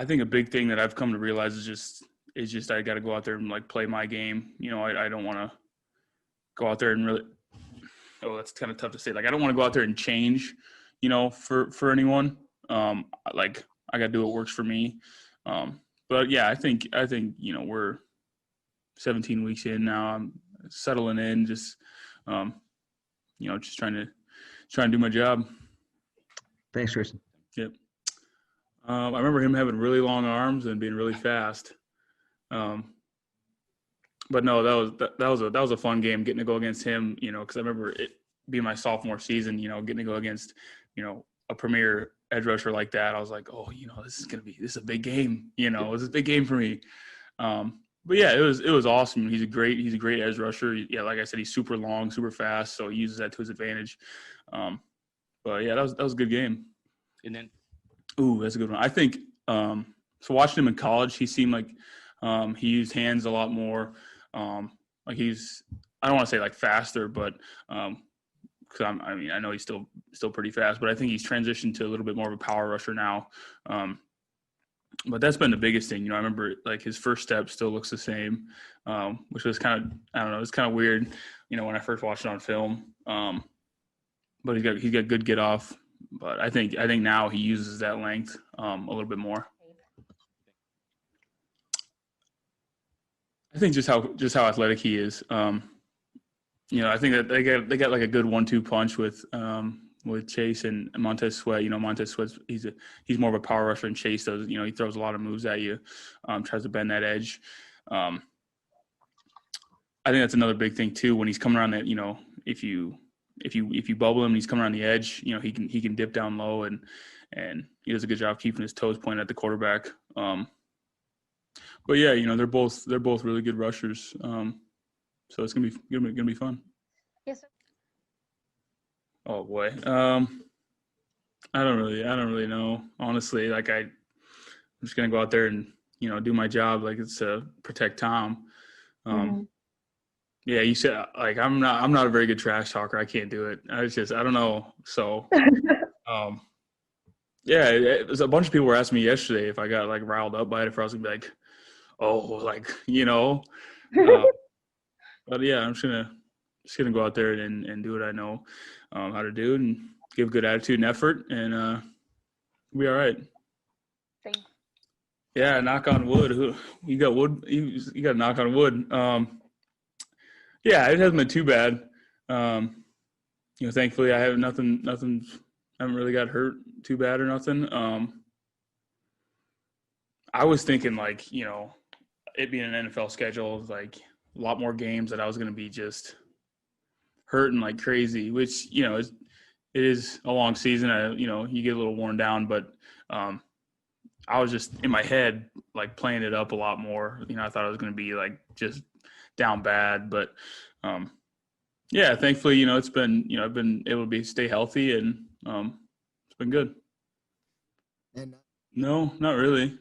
think a big thing that I've come to realize is just I got to go out there and like play my game. I don't want to go out there and really. Oh, that's kind of tough to say. Like, I don't want to go out there and change, for anyone. Like, I got to do what works for me. But yeah, I think we're 17 weeks in now. I'm settling in, just trying to do my job. Thanks, Tristan. Yep. I remember him having really long arms and being really fast. But no, that was a fun game, getting to go against him. Because I remember it being my sophomore season. Getting to go against a premier edge rusher like that. I was like, oh, this is a big game. It's a big game for me. But yeah, it was awesome. He's a great edge rusher. Yeah, like I said, he's super long, super fast, so he uses that to his advantage. But yeah, that was a good game. And then, that's a good one. I think so. Watching him in college, he seemed like he used hands a lot more. Like I don't want to say like faster, but because I know he's still pretty fast, but I think he's transitioned to a little bit more of a power rusher now. But that's been the biggest thing. I remember like his first step still looks the same, which was kind of, I don't know, it's kind of weird, when I first watched it on film. But he's got good get off. But I think now he uses that length a little bit more. I think just how athletic he is. I think that they got like a good 1-2 punch with Chase and Montez Sweat. Montez Sweat, he's more of a power rusher, and Chase does. He throws a lot of moves at you, tries to bend that edge. I think that's another big thing too. When he's coming around that, if you bubble him and he's coming around the edge, he can dip down low, and he does a good job keeping his toes pointed at the quarterback. But yeah, they're both really good rushers. So it's gonna be fun. Yes, sir. Oh boy. I don't really know. Honestly, like I'm just gonna go out there and do my job, like it's to protect Tom. Yeah, you said like I'm not a very good trash talker. I can't do it. I don't know. So yeah, it was a bunch of people were asking me yesterday if I got like riled up by it, if I was gonna be like, oh, like but yeah, I'm just gonna go out there and do what I know how to do, and give good attitude and effort, and we'll be all right. Thanks. Yeah, knock on wood. You got wood? You got to knock on wood. Yeah, it hasn't been too bad. Thankfully I have nothing. I haven't really got hurt too bad or nothing. I was thinking like it being an NFL schedule, like a lot more games, that I was going to be just hurting like crazy, which, it is a long season. You get a little worn down, but I was just in my head, like playing it up a lot more. I thought I was going to be like just down bad, but yeah, thankfully, it's been, I've been able to stay healthy, and It's been good. No, not really.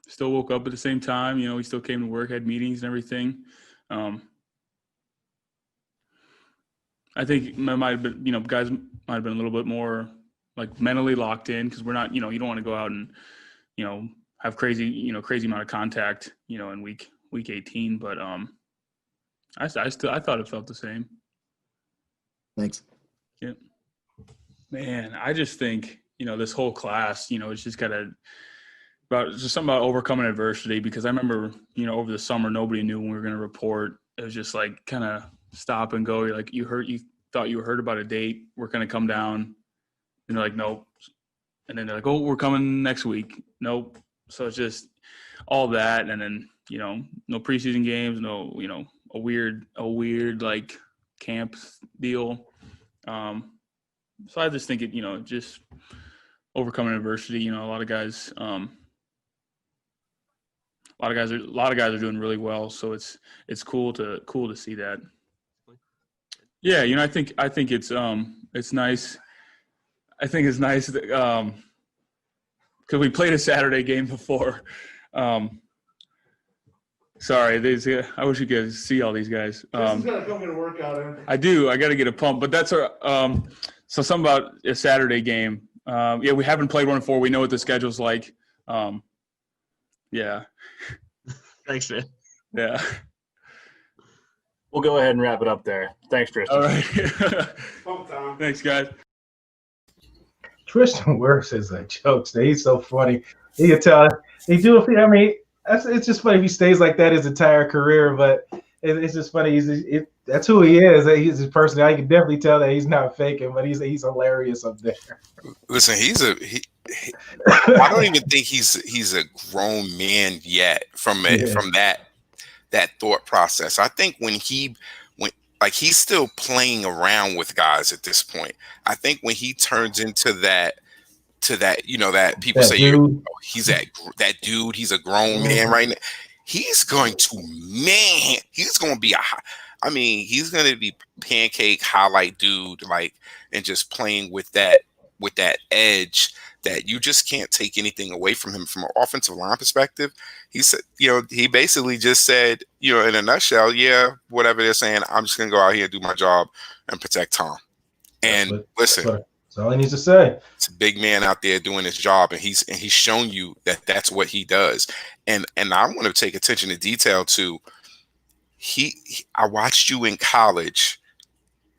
Still woke up at the same time. We still came to work, had meetings and everything. I think might have been, guys might have been a little bit more like mentally locked in because we're not, you don't want to go out and, have crazy amount of contact, in week 18. But I thought it felt the same. Thanks. Yeah. Man, I just think, this whole class, it's just something about overcoming adversity because I remember, over the summer, nobody knew when we were going to report. It was just like kind of stop and go. You're like, you thought you heard about a date. We're going to come down. And they're like, nope. And then they're like, oh, we're coming next week. Nope. So it's just all that. And then, no preseason games, no, a weird like camp deal. So I just think it, just overcoming adversity, a lot of guys are doing really well. So it's cool to see that. Yeah. I think it's nice. I think it's nice that, cause we played a Saturday game before. Sorry, I wish you could see all these guys. This is gonna come get a workout in. I do. I got to get a pump, but that's our. So something about a Saturday game. Yeah, we haven't played one before. We know what the schedule's like. Yeah. Thanks, man. Yeah. We'll go ahead and wrap it up there. Thanks, Tristan. All right. Pump time. Thanks, guys. Tristan Wirfs is a joke. He's so funny. You can tell he do. I mean, it's just funny if he stays like that his entire career. But it's just funny. That's who he is. He's his personality. I can definitely tell that he's not faking, but he's hilarious up there. Listen, I don't even think he's a grown man yet from that thought process. I think when he's still playing around with guys at this point. I think when he turns into that that people say he's that dude, he's a grown man right now. He's going to he's going to be he's going to be pancake highlight dude, and just playing with that edge that you just can't take anything away from him from an offensive line perspective. He said, he basically just said, in a nutshell, yeah, whatever they're saying, I'm just going to go out here and do my job and protect Tom. And listen, that's all he needs to say. It's a big man out there doing his job, and he's shown you that that's what he does. And I want to take attention to detail too. I watched you in college.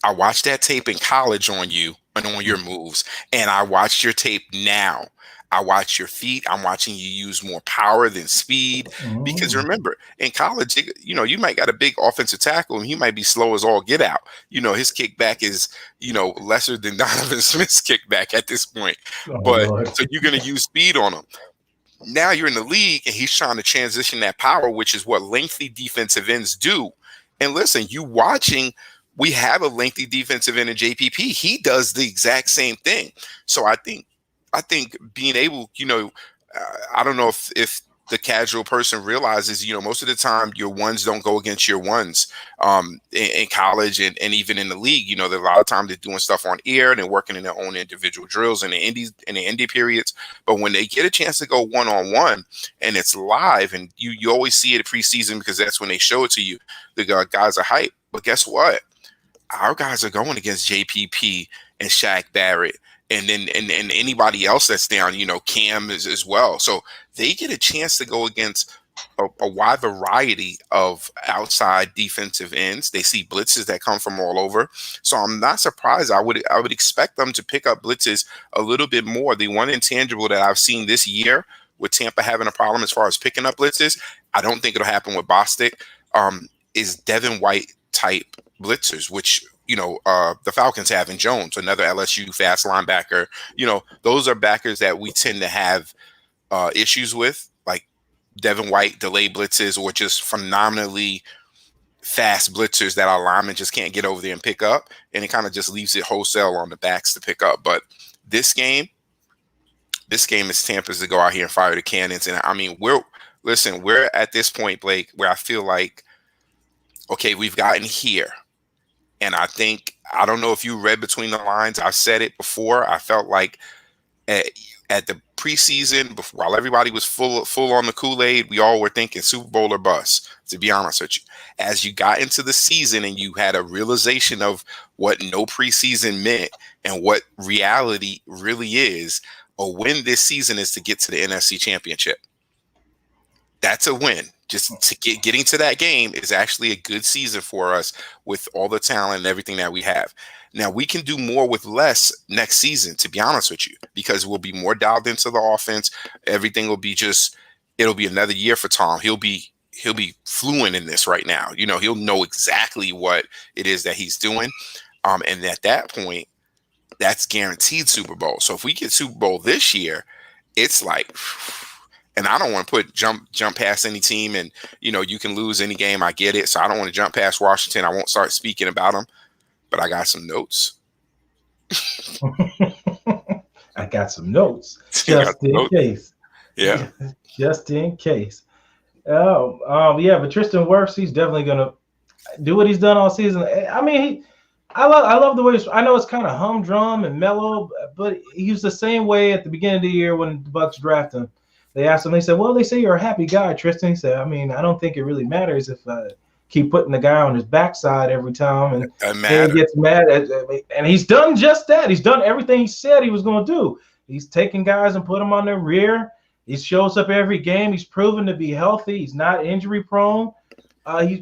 I watched that tape in college on you and on your moves, and I watched your tape now. I watch your feet. I'm watching you use more power than speed. Because remember, in college, you might got a big offensive tackle and he might be slow as all get out. His kickback is, lesser than Donovan Smith's kickback at this point. So you're going to use speed on him. Now you're in the league and he's trying to transition that power, which is what lengthy defensive ends do. And listen, we have a lengthy defensive end in JPP. He does the exact same thing. So I think being able, I don't know if the casual person realizes, most of the time your ones don't go against your ones in college and even in the league. There's a lot of time they're doing stuff on air and they're working in their own individual drills in the indie periods. But when they get a chance to go one-on-one and it's live, and you always see it at preseason because that's when they show it to you, the guys are hyped. But guess what? Our guys are going against JPP and Shaq Barrett. And then and anybody else that's down, Cam as well. So they get a chance to go against a wide variety of outside defensive ends. They see blitzes that come from all over. So I'm not surprised. I would expect them to pick up blitzes a little bit more. The one intangible that I've seen this year with Tampa having a problem as far as picking up blitzes, I don't think it'll happen with Bostic, is Devin White type blitzers, which the Falcons have in Jones, another LSU fast linebacker. Those are backers that we tend to have issues with, like Devin White, delay blitzes, or just phenomenally fast blitzers that our linemen just can't get over there and pick up. And it kind of just leaves it wholesale on the backs to pick up. But this game is Tampa's to go out here and fire the cannons. And we're at this point, Blake, where I feel like, okay, we've gotten here. And I think I don't know if you read between the lines. I've said it before. I felt like at the preseason, while everybody was full on the Kool-Aid, we all were thinking Super Bowl or bust, to be honest with you. As you got into the season and you had a realization of what no preseason meant and what reality really is, a win this season is to get to the NFC Championship. That's a win. Just to getting to that game is actually a good season for us with all the talent and everything that we have. Now, we can do more with less next season, to be honest with you, because we'll be more dialed into the offense. Everything will be it'll be another year for Tom. He'll be fluent in this right now. He'll know exactly what it is that he's doing. And at that point, that's guaranteed Super Bowl. So if we get Super Bowl this year, it's like, and I don't want to put jump past any team, and you can lose any game. I get it. So I don't want to jump past Washington. I won't start speaking about them, but I got some notes. I got some notes just in case. Yeah, just in case. Yeah, but Tristan Wirfs, he's definitely gonna do what he's done all season. I mean, I love the way I know it's kind of humdrum and mellow, but he's the same way at the beginning of the year when the Bucs drafted him. They asked him, they said, well, they say you're a happy guy, Tristan. He said, I mean, I don't think it really matters if I keep putting the guy on his backside every time. And he gets mad. And he's done just that. He's done everything he said he was going to do. He's taking guys and put them on their rear. He shows up every game. He's proven to be healthy. He's not injury prone.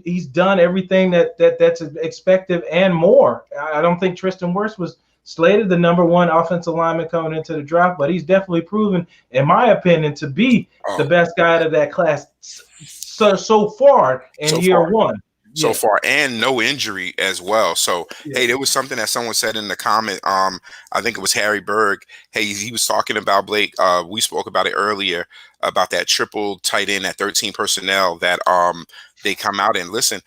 He's done everything that's expected and more. I don't think Tristan Wirfs was slated the number one offensive lineman coming into the draft, but he's definitely proven, in my opinion, to be the best guy out of that class so far in year one. So far, and no injury as well. So, hey, there was something that someone said in the comment. I think it was Harry Berg. Hey, he was talking about Blake. We spoke about it earlier about that triple tight end at 13 personnel that they come out and listen.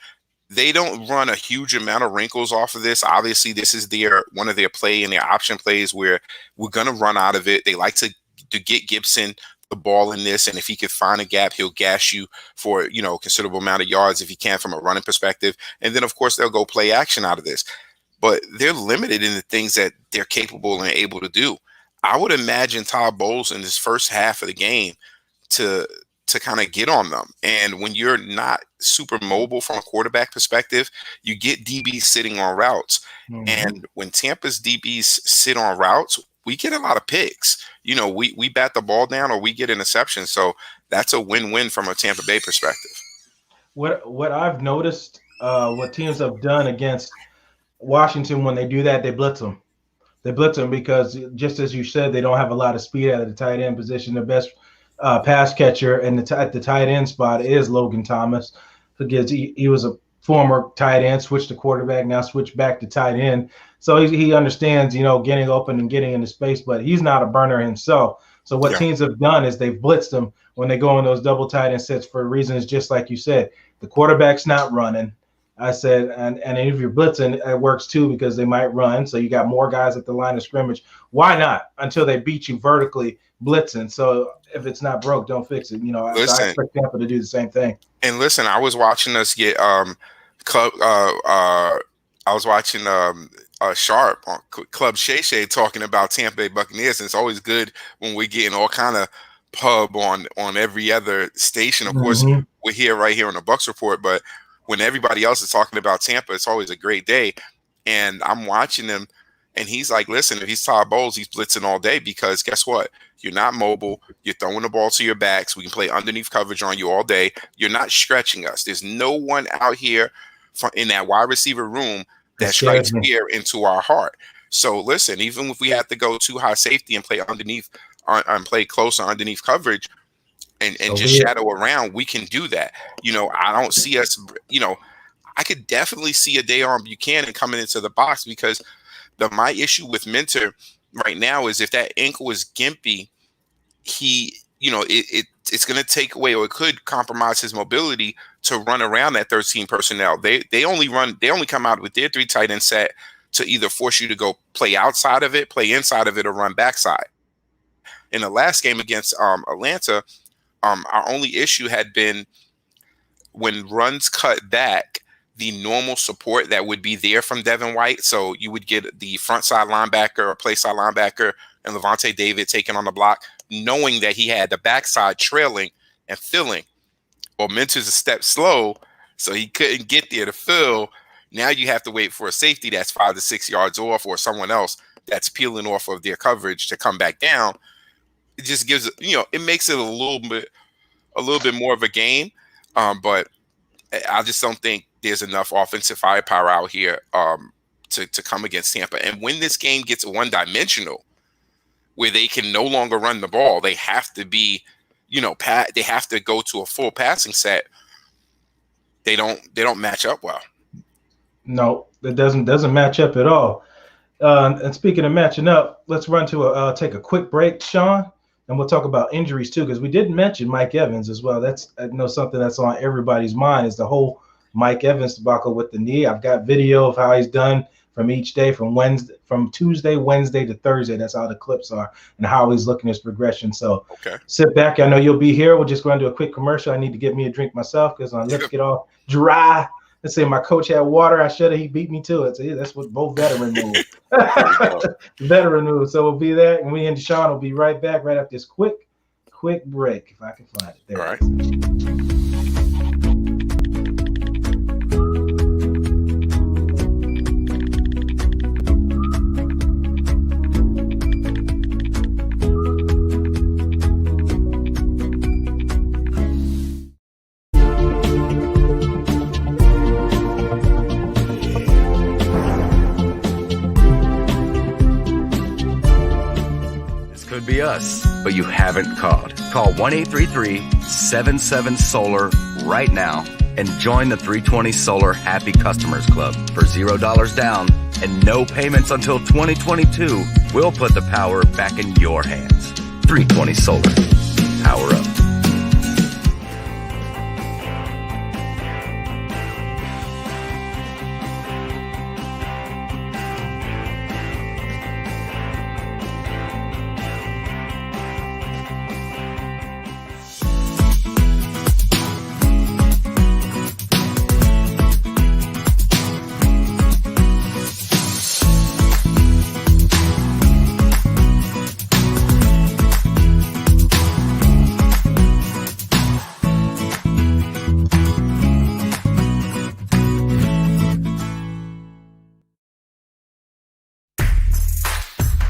They don't run a huge amount of wrinkles off of this. Obviously, this is one of their play and their option plays where we're going to run out of it. They like to get Gibson the ball in this, and if he could find a gap, he'll gash you for a considerable amount of yards if he can from a running perspective. And then, of course, they'll go play action out of this. But they're limited in the things that they're capable and able to do. I would imagine Todd Bowles in this first half of the game to kind of get on them. And when you're not super mobile from a quarterback perspective, you get DBs sitting on routes. Mm-hmm. And when Tampa's DBs sit on routes, we get a lot of picks. We bat the ball down or we get interceptions. So that's a win-win from a Tampa Bay perspective. What I've noticed, what teams have done against Washington when they do that, they blitz them. They blitz them because, just as you said, they don't have a lot of speed out of the tight end position. The best pass catcher and at the tight end spot is Logan Thomas, because he was a former tight end, switched to quarterback, now switched back to tight end. So he understands, getting open and getting into space, but he's not a burner himself. So what teams have done is they've blitzed him when they go in those double tight end sets for reasons just like you said. The quarterback's not running. I said, and if you're blitzing, it works too because they might run. So you got more guys at the line of scrimmage. Why not? Until they beat you vertically blitzing. So if it's not broke, don't fix it. I expect Tampa to do the same thing. And listen, I was watching us get Sharp on Club Shay Shay talking about Tampa Bay Buccaneers, and it's always good when we're getting all kind of pub on every other station. Of course, we're here right here on the Bucs Report, but when everybody else is talking about Tampa, it's always a great day. And I'm watching him, and he's like, listen, if he's Todd Bowles, he's blitzing all day because guess what? You're not mobile. You're throwing the ball to your backs. We can play underneath coverage on you all day. You're not stretching us. There's no one out here in that wide receiver room that strikes fear into our heart. So listen, even if we have to go too high safety and play underneath and play close or underneath coverage and just shadow around, we can do that. I don't see us, I could definitely see a Dayon Buchanan coming into the box because my issue with Minter right now is if that ankle is gimpy, it's going to take away, or it could compromise his mobility to run around that 13 personnel. They only come out with their 3 tight end set to either force you to go play outside of it, play inside of it, or run backside. In the last game against Atlanta, our only issue had been when runs cut back, the normal support that would be there from Devin White. So you would get the front side linebacker or play side linebacker and Lavonte David taking on the block, knowing that he had the backside trailing and filling. Well, Minter's a step slow, so he couldn't get there to fill. Now you have to wait for a safety that's 5 to 6 yards off or someone else that's peeling off of their coverage to come back down. It just gives, it makes it a little bit more of a game. But I just don't think there's enough offensive firepower out here to come against Tampa. And when this game gets one-dimensional, where they can no longer run the ball, they have to be, they have to go to a full passing set. They don't match up well. No, it doesn't match up at all. And speaking of matching up, let's run to take a quick break, Sean, and we'll talk about injuries too, because we didn't mention Mike Evans as well. That's something that's on everybody's mind is the whole Mike Evans debacle with the knee. I've got video of how he's done from each day, from Tuesday, Wednesday to Thursday. That's how the clips are and how he's looking at his progression. So sit back. I know you'll be here. We'll just go into a quick commercial. I need to get me a drink myself because my lips get all dry. Let's say my coach had water. He beat me to it. So yeah, that's what both veteran moves. Veteran moves. So we'll be there, and we and Deshaun will be right back right after this quick break, if I can find it. There. All right. Be us, but you haven't called. Call 1-833-77-SOLAR right now and join the 320 Solar Happy Customers Club for $0 down and no payments until 2022. We'll put the power back in your hands. 320 Solar. Power up.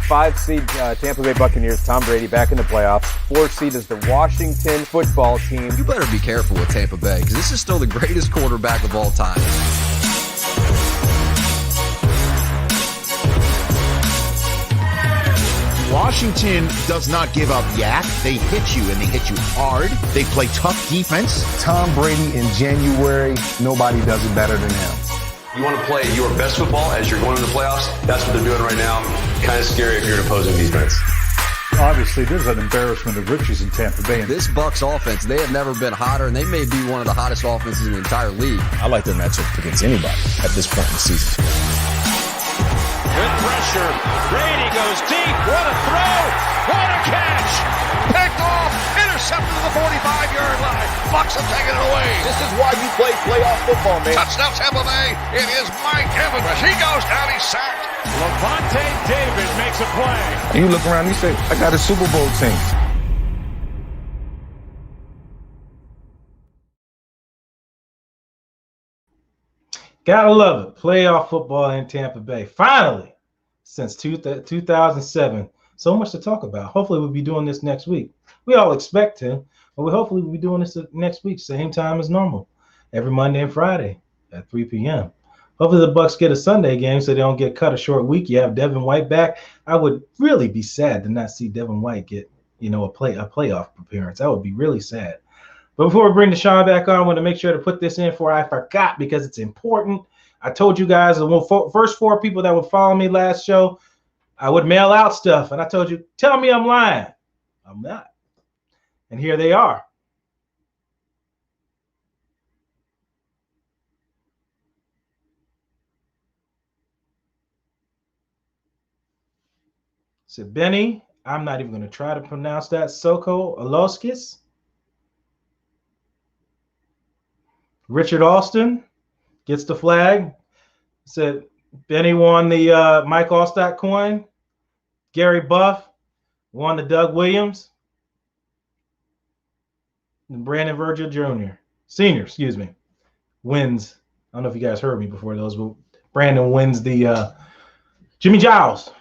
Five-seed Tampa Bay Buccaneers, Tom Brady back in the playoffs. 4-seed is the Washington football team. You better be careful with Tampa Bay because this is still the greatest quarterback of all time. Washington does not give up yak. They hit you, and they hit you hard. They play tough defense. Tom Brady in January, nobody does it better than him. You want to play your best football as you're going to the playoffs. That's what they're doing right now. Kind of scary if you're an opposing defense. Obviously, there's an embarrassment of riches in Tampa Bay. This Bucs offense, they have never been hotter, and they may be one of the hottest offenses in the entire league. I like their matchup against anybody at this point in the season. With pressure, Brady goes deep. What a throw! What a catch! Picked off! Intercepted to the 45-yard line. Bucs have taken it away. This is why you play playoff football, man. Touchdown Tampa Bay. It is Mike Evans. He goes down. He's sacked. Lavonte David makes a play. And you look around, you say, I got a Super Bowl team. Gotta love it. Playoff football in Tampa Bay. Finally, since 2007. So much to talk about. Hopefully we'll be doing this next week. We all expect to, but hopefully we'll be doing this next week, same time as normal, every Monday and Friday at 3 p.m. Hopefully the Bucs get a Sunday game so they don't get cut a short week. You have Devin White back. I would really be sad to not see Devin White get, a playoff appearance. That would be really sad. But before we bring Deshaun back on, I want to make sure to put this in before I forgot because it's important. I told you guys the first 4 people that would follow me last show, I would mail out stuff. And I told you, tell me I'm lying. I'm not. And here they are. So Benny, I'm not even going to try to pronounce that. Soko Aloskis. Richard Alston, gets the flag. Said Benny won the Mike Allstott coin. Gary Buff won the Doug Williams. And Brandon Virgil Jr. Senior, excuse me, wins. I don't know if you guys heard me before those, but Brandon wins the Jimmy Giles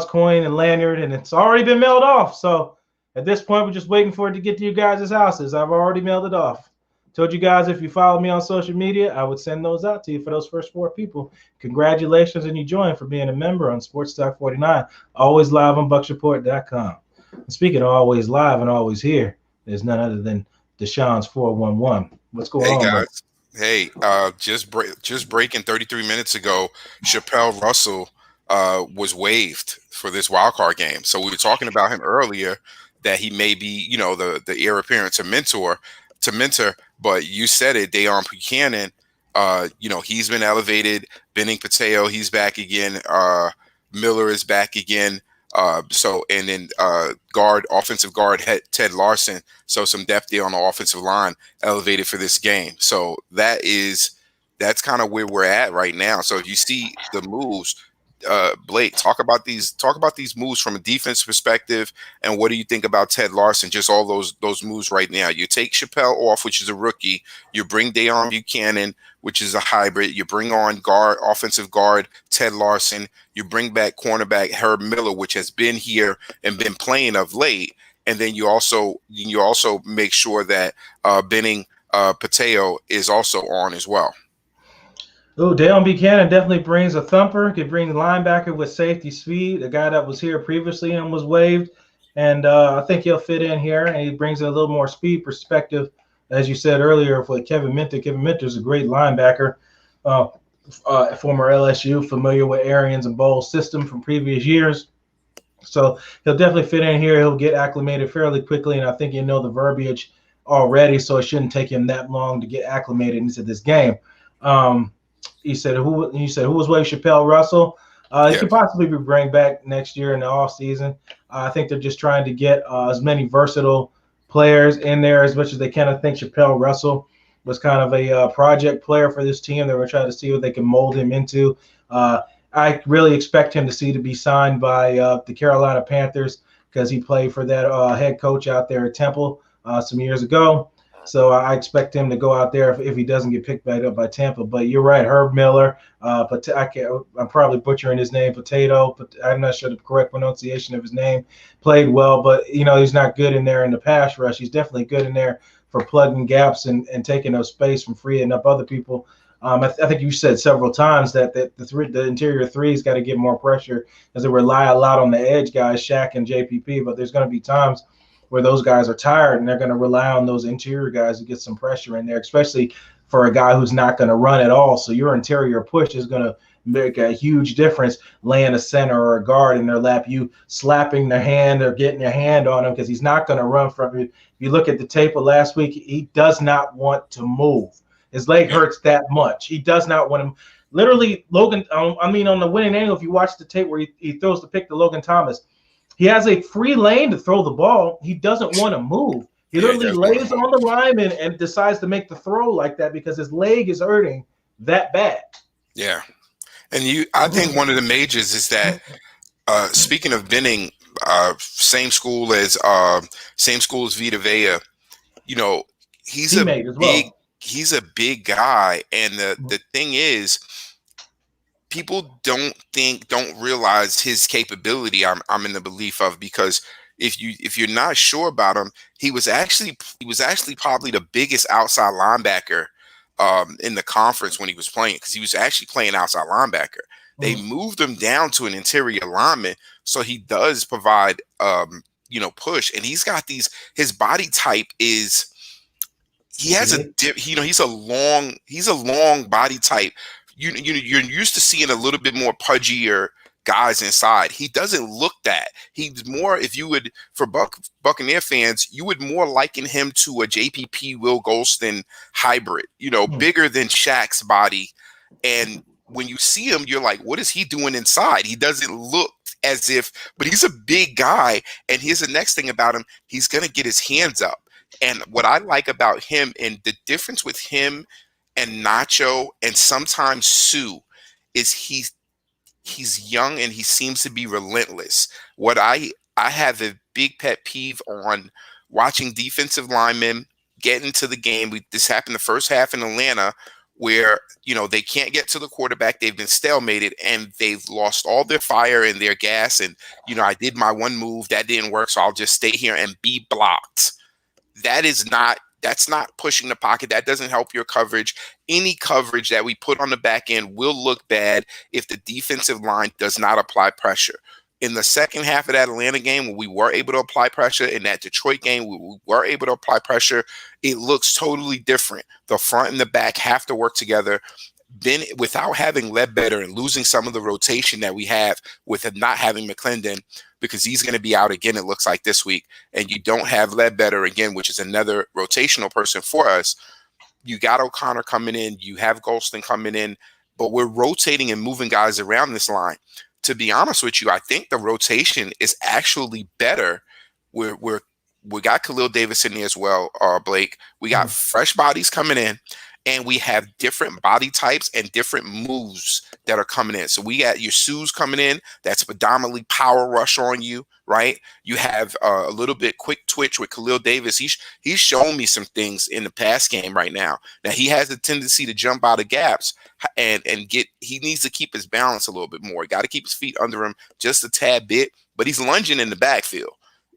coin and lanyard, and it's already been mailed off. So at this point, we're just waiting for it to get to you guys' houses. I've already mailed it off. Told you guys if you follow me on social media, I would send those out to you for those first 4 people. Congratulations, and you join for being a member on Sports Talk 49, always live on BucksReport.com. And speaking of always live and always here, there's none other than Deshun's 411. What's going on, guys? Hey, just breaking 33 minutes ago, Chappelle Russell was waived for this wild card game. So we were talking about him earlier, that he may be, the heir apparent to mentor. But you said it, Deon Buchanan. He's been elevated. Benning Pateo, he's back again. Miller is back again. And then offensive guard Ted Larson. So some depth there on the offensive line, elevated for this game. So that's kind of where we're at right now. So if you see the moves, Blake, talk about these moves from a defense perspective, and what do you think about Ted Larson? Just all those moves right now. You take Chappelle off, which is a rookie. You bring Deon Buchanan, which is a hybrid. You bring on offensive guard Ted Larson. You bring back cornerback Herb Miller, which has been here and been playing of late. And then you also make sure that Benning Pateo is also on as well. Oh, Deon Buchanan definitely brings a thumper. Could bring the linebacker with safety speed, a guy that was here previously and was waived. And I think he'll fit in here, and he brings a little more speed perspective, as you said earlier, for Kevin Minter. Kevin Minter's a great linebacker, former LSU, familiar with Arians and Bowles' system from previous years. So he'll definitely fit in here. He'll get acclimated fairly quickly, and I think you know the verbiage already, so it shouldn't take him that long to get acclimated into this game. You said who was waived? Chappelle Russell. He could possibly be bring back next year in the offseason. I think they're just trying to get as many versatile players in there as much as they can. I think Chappelle Russell was kind of a project player for this team. They were trying to see what they can mold him into. I really expect him to be signed by the Carolina Panthers, because he played for that head coach out there at Temple some years ago. So I expect him to go out there if he doesn't get picked back up by Tampa. But you're right, Herb Miller. I'm probably butchering his name, Potato. But I'm not sure the correct pronunciation of his name. Played well, but he's not good in there in the pass rush. He's definitely good in there for plugging gaps and taking up space from freeing up other people. I think you said several times that the interior three's got to get more pressure, as they rely a lot on the edge guys, Shaq and JPP. But there's going to be times where those guys are tired, and they're going to rely on those interior guys to get some pressure in there, especially for a guy who's not going to run at all. So your interior push is going to make a huge difference, laying a center or a guard in their lap, you slapping their hand or getting your hand on him, because he's not going to run from you. If you look at the tape of last week, he does not want to move. His leg hurts that much. He does not want him. Literally, Logan, on the winning angle, if you watch the tape where he throws the pick to Logan Thomas, he has a free lane to throw the ball. He doesn't want to move. He literally lays on the lineman and decides to make the throw like that because his leg is hurting that bad. Yeah. And I think one of the majors is that, speaking of Benning, same school as Vita Vea, he's a big guy. And the thing is, people don't realize his capability. I'm in the belief of, because if you're not sure about him, he was actually probably the biggest outside linebacker in the conference when he was playing, because he was actually playing outside linebacker. They moved him down to an interior lineman, so he does provide push, and he's got his body type is. He has he's a long body type. You're used to seeing a little bit more pudgier guys inside. He doesn't look that. He's more, if you would, for Buccaneer fans, you would more liken him to a JPP Will Golston hybrid, bigger than Shaq's body. And when you see him, you're like, what is he doing inside? He doesn't look as if, but he's a big guy. And here's the next thing about him. He's going to get his hands up. And what I like about him, and the difference with him And Nacho and sometimes Sue is he's young and he seems to be relentless. What I have a big pet peeve on watching defensive linemen get into the game. This happened the first half in Atlanta where, they can't get to the quarterback. They've been stalemated and they've lost all their fire and their gas. And, I did my one move that didn't work. So I'll just stay here and be blocked. That's not pushing the pocket. That doesn't help your coverage. Any coverage that we put on the back end will look bad if the defensive line does not apply pressure. In the second half of that Atlanta game, when we were able to apply pressure, in that Detroit game, we were able to apply pressure, it looks totally different. The front and the back have to work together. Then without having Ledbetter and losing some of the rotation that we have with not having McClendon, because he's going to be out again, it looks like this week, and you don't have Ledbetter again, which is another rotational person for us. You got O'Connor coming in, you have Golston coming in, but we're rotating and moving guys around this line. To be honest with you, I think the rotation is actually better. We got Khalil Davis in there as well, Blake. We got fresh bodies coming in, and we have different body types and different moves that are coming in. So we got your Sues coming in. That's predominantly power rush on you, right? You have a little bit quick twitch with Khalil Davis. He's shown me some things in the pass game right now. Now he has a tendency to jump out of gaps and he needs to keep his balance a little bit more. Got to keep his feet under him just a tad bit, but he's lunging in the backfield.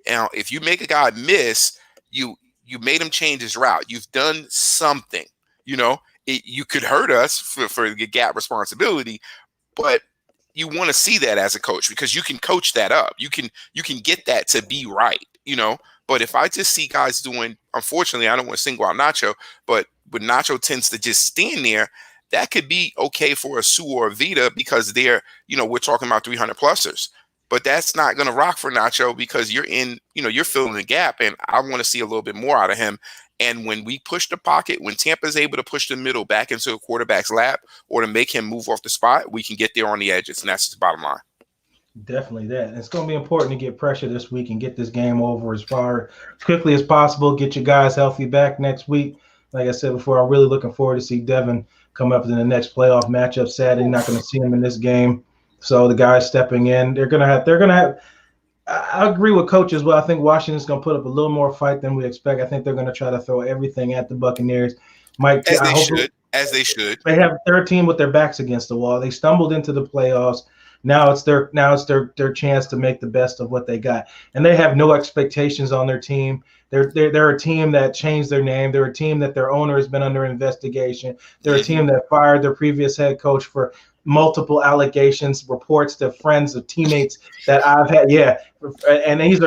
Now, if you make a guy miss, you made him change his route. You've done something. You could hurt us for the gap responsibility, but you want to see that as a coach because you can coach that up. You can get that to be right, But if I just see guys doing, unfortunately, I don't want to single out Nacho, but when Nacho tends to just stand there, that could be okay for a Sue or a Vita because they're, we're talking about 300 plusers. But that's not going to rock for Nacho because you're filling the gap, and I want to see a little bit more out of him. And when we push the pocket, when Tampa's able to push the middle back into a quarterback's lap or to make him move off the spot, we can get there on the edges, and that's the bottom line. Definitely that. And it's going to be important to get pressure this week and get this game over as quickly as possible. Get your guys healthy back next week. Like I said before, I'm really looking forward to see Devin come up in the next playoff matchup Saturday. Not going to see him in this game. So the guys stepping in, they're going to have. I agree with Coach as well. I think Washington's going to put up a little more fight than we expect. I think they're going to try to throw everything at the Buccaneers. As they should. They have their team with their backs against the wall. They stumbled into the playoffs. Now it's their chance to make the best of what they got, and they have no expectations on their team. They're a team that changed their name. They're a team that their owner has been under investigation. They're a team that fired their previous head coach for multiple allegations, reports to friends of teammates that I've had. Yeah, and these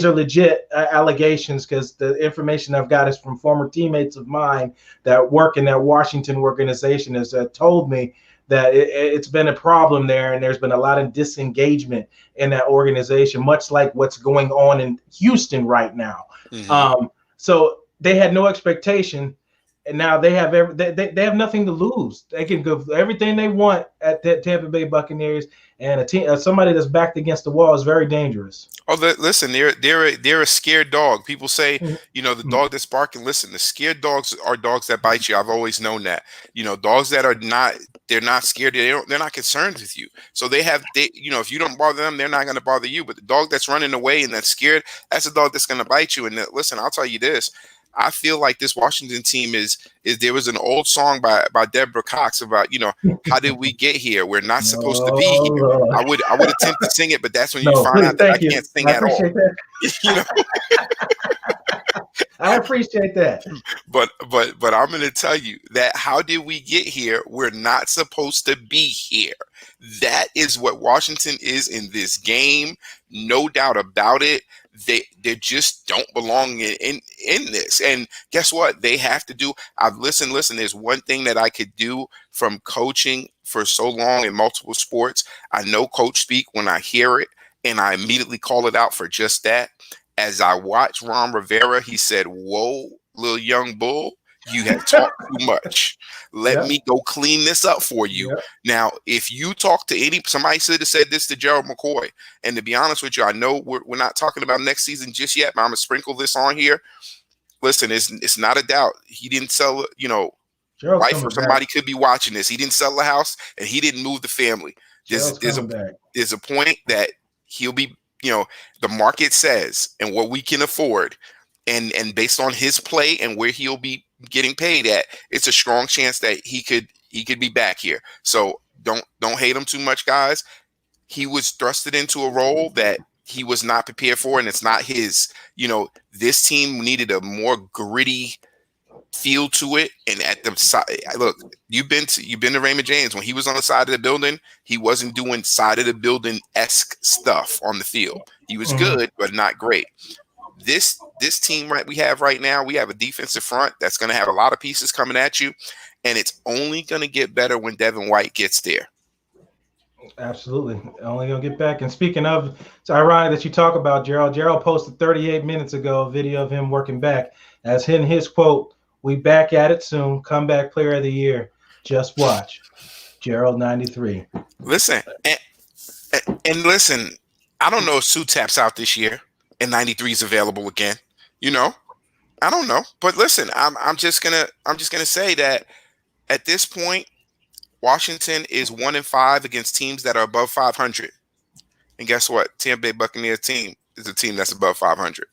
are legit allegations because the information I've got is from former teammates of mine that work in that Washington organization has told me that it's been a problem there, and there's been a lot of disengagement in that organization, much like what's going on in Houston right now. Mm-hmm. So they had no expectation, and now they have they have nothing to lose. They can go everything they want at the Tampa Bay Buccaneers, and a team, somebody that's backed against the wall is very dangerous. Oh, listen, they're a scared dog. People say, the dog that's barking. Listen, the scared dogs are dogs that bite you. I've always known that. Dogs that are they're not scared. They're not concerned with you. So if you don't bother them, they're not going to bother you. But the dog that's running away and that's scared, that's a dog that's going to bite you. And listen, I'll tell you this. I feel like this Washington team is there was an old song by Deborah Cox about, how did we get here? We're not supposed to be here. I would attempt to sing it, but that's when you find out that I can't sing at all. I appreciate that. But I'm going to tell you that how did we get here? We're not supposed to be here. That is what Washington is in this game. No doubt about it. They just don't belong in this. And guess what? They have to do. Listen, there's one thing that I could do from coaching for so long in multiple sports. I know coach speak when I hear it, and I immediately call it out for just that. As I watch Ron Rivera, he said, "Whoa, little young bull, you have talked too much. Let me go clean this up for you." Now, if you talk to somebody should have said this to Gerald McCoy. And to be honest with you, I know we're not talking about next season just yet, but I'm going to sprinkle this on here. Listen, it's not a doubt. He didn't sell, Gerald's wife coming or somebody back. could be watching this. He didn't sell the house and he didn't move the family. There's a point that he'll be, the market says and what we can afford and based on his play and where he'll be getting paid at, it's a strong chance that he could be back here. So don't hate him too much, guys. He was thrusted into a role that he was not prepared for, and it's not his. This team needed a more gritty feel to it. And at the side, look, you've been to Raymond James. When he was on the side of the building, he wasn't doing side of the building-esque stuff on the field. He was good, but not great. This team we have right now, we have a defensive front that's going to have a lot of pieces coming at you, and it's only going to get better when Devin White gets there. Absolutely. Only going to get back. And speaking of, it's ironic that you talk about Gerald. Gerald posted 38 minutes ago a video of him working back. As in his quote, "We back at it soon. Comeback player of the year. Just watch." Gerald 93. Listen, and listen, I don't know if Sue taps out this year and 93 is available again. I don't know. But listen, I'm just gonna say that at this point, Washington is 1-5 against teams that are above 500. And guess what? Tampa Bay Buccaneers team is a team that's above 500.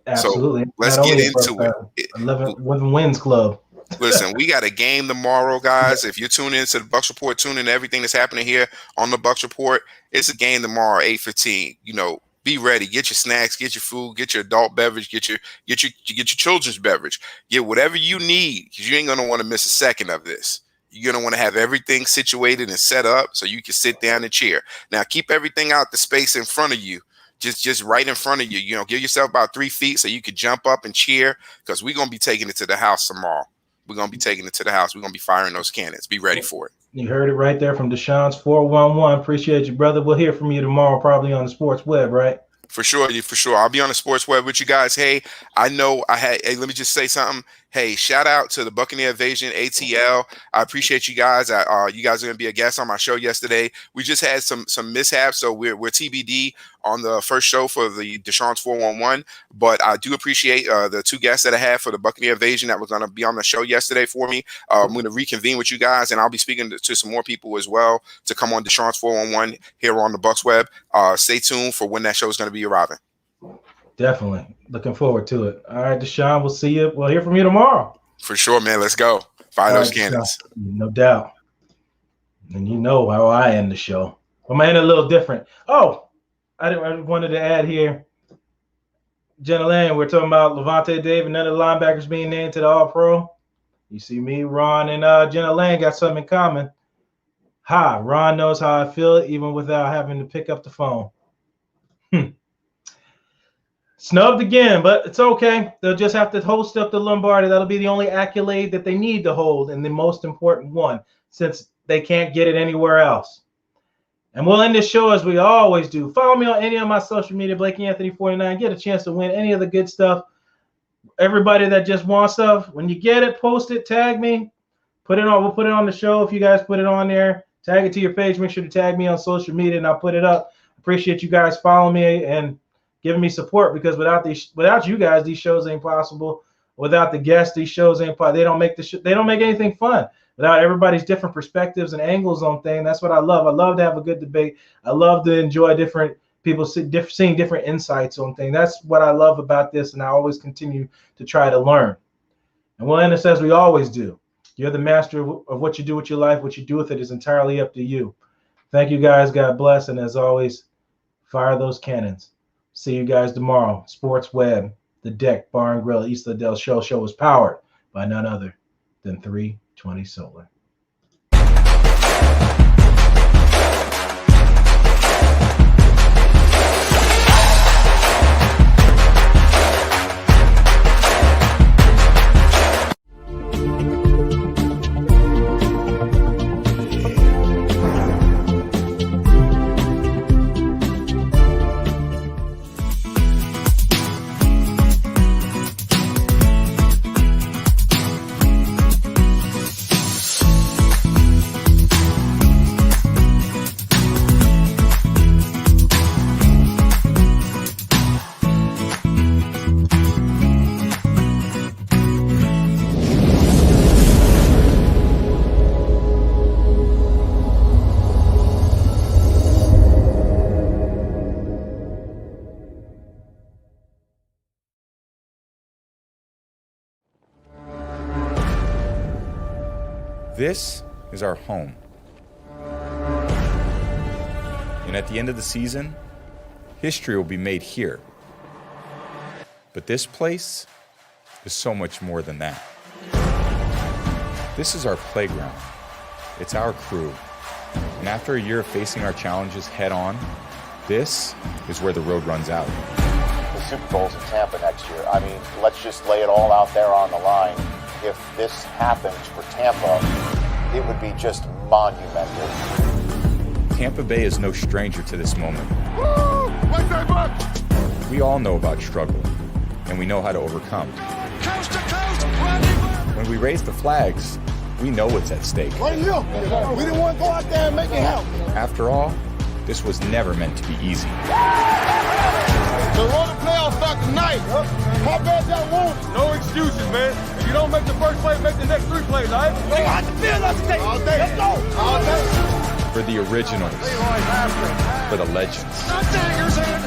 Absolutely. So let's get into it. 11 wins club. Listen, we got a game tomorrow, guys. If you're tuning into the Bucs Report, tune in to everything that's happening here on the Bucs Report. It's a game tomorrow, 8:15. Be ready. Get your snacks, get your food, get your adult beverage, get your children's beverage. Get whatever you need, because you ain't gonna want to miss a second of this. You're going to want to have everything situated and set up so you can sit down and cheer. Now, keep everything out the space in front of you, just right in front of you. Give yourself about 3 feet so you can jump up and cheer, because we're going to be taking it to the house tomorrow. We're going to be taking it to the house. We're going to be firing those cannons. Be ready for it. You heard it right there from Deshun's 411. Appreciate you, brother. We'll hear from you tomorrow, probably on the Sports Web, right? For sure. I'll be on the Sports Web with you guys. Hey, I know hey, let me just say something. Hey, shout out to the Buccaneer Invasion, ATL. I appreciate you guys. You guys are going to be a guest on my show yesterday. We just had some mishaps, so we're TBD on the first show for the Deshun's 411. But I do appreciate the 2 guests that I had for the Buccaneer Invasion that was going to be on the show yesterday for me. I'm going to reconvene with you guys, and I'll be speaking to some more people as well to come on Deshun's 411 here on the Bucs Web. Stay tuned for when that show is going to be arriving. Definitely. Looking forward to it. All right, Deshun, we'll see you. We'll hear from you tomorrow. For sure, man. Let's go. Fire those cannons. No doubt. And you know how I end the show. I'm going to end a little different. Oh, I wanted to add here. Jenna Lane, we're talking about Lavonte David, none of the linebackers being named to the All-Pro. You see me, Ron, and Jenna Lane got something in common. Ron knows how I feel even without having to pick up the phone. Snubbed again, but it's okay. They'll just have to host up the Lombardi. That'll be the only accolade that they need to hold, and the most important one, since they can't get it anywhere else. And we'll end this show as we always do. Follow me on any of my social media, Blakey Anthony 49. Get a chance to win any of the good stuff. Everybody that just wants stuff, when you get it, post it, tag me, put it on. We'll put it on the show if you guys put it on there. Tag it to your page. Make sure to tag me on social media, and I'll put it up. Appreciate you guys following me and giving me support, because without you guys, these shows ain't possible. Without the guests, these shows ain't possible. They don't make anything fun. Without everybody's different perspectives and angles on things, that's what I love. I love to have a good debate. I love to enjoy different people seeing different insights on things. That's what I love about this, and I always continue to try to learn. And we'll end this as we always do. You're the master of what you do with your life. What you do with it is entirely up to you. Thank you, guys. God bless. And as always, fire those cannons. See you guys tomorrow. Sports Web, The Deck, Bar and Grill, East Liddell Show is powered by none other than 320 Solar. This is our home. And at the end of the season, history will be made here. But this place is so much more than that. This is our playground. It's our crew. And after a year of facing our challenges head on, this is where the road runs out. The Super Bowl's in Tampa next year. I mean, let's just lay it all out there on the line. If this happens for Tampa, it would be just monumental. Tampa Bay is no stranger to this moment. Woo! Like that buck! We all know about struggle, and we know how to overcome. Coast to coast, when we raise the flags, we know what's at stake. right here. We didn't want to go out there and make it happen. After all, this was never meant to be easy. The road to playoffs start tonight. How bad y'all want it? No excuses, man. If you don't make the first play, make the next 3 plays, all right? They got the field up today. All day. Let's go. All day. For the originals, for the legends,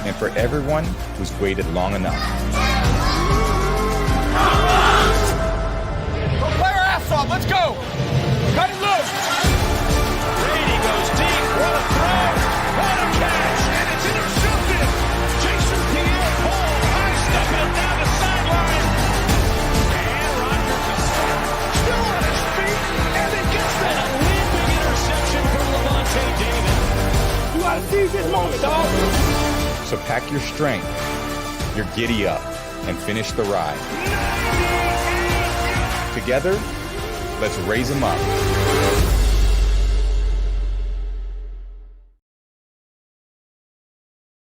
and for everyone who's waited long enough. Play our ass off. Let's go. Cut it loose. Brady goes deep. What a throw. What a catch. And it's intercepted. Jason Pierre-Paul high stepping down the sideline. And Rodgers is still on his feet. And he gets that leaping interception from Lavonte David. You got to seize this moment, dog. So pack your strength, your giddy up, and finish the ride. Together, let's raise them up.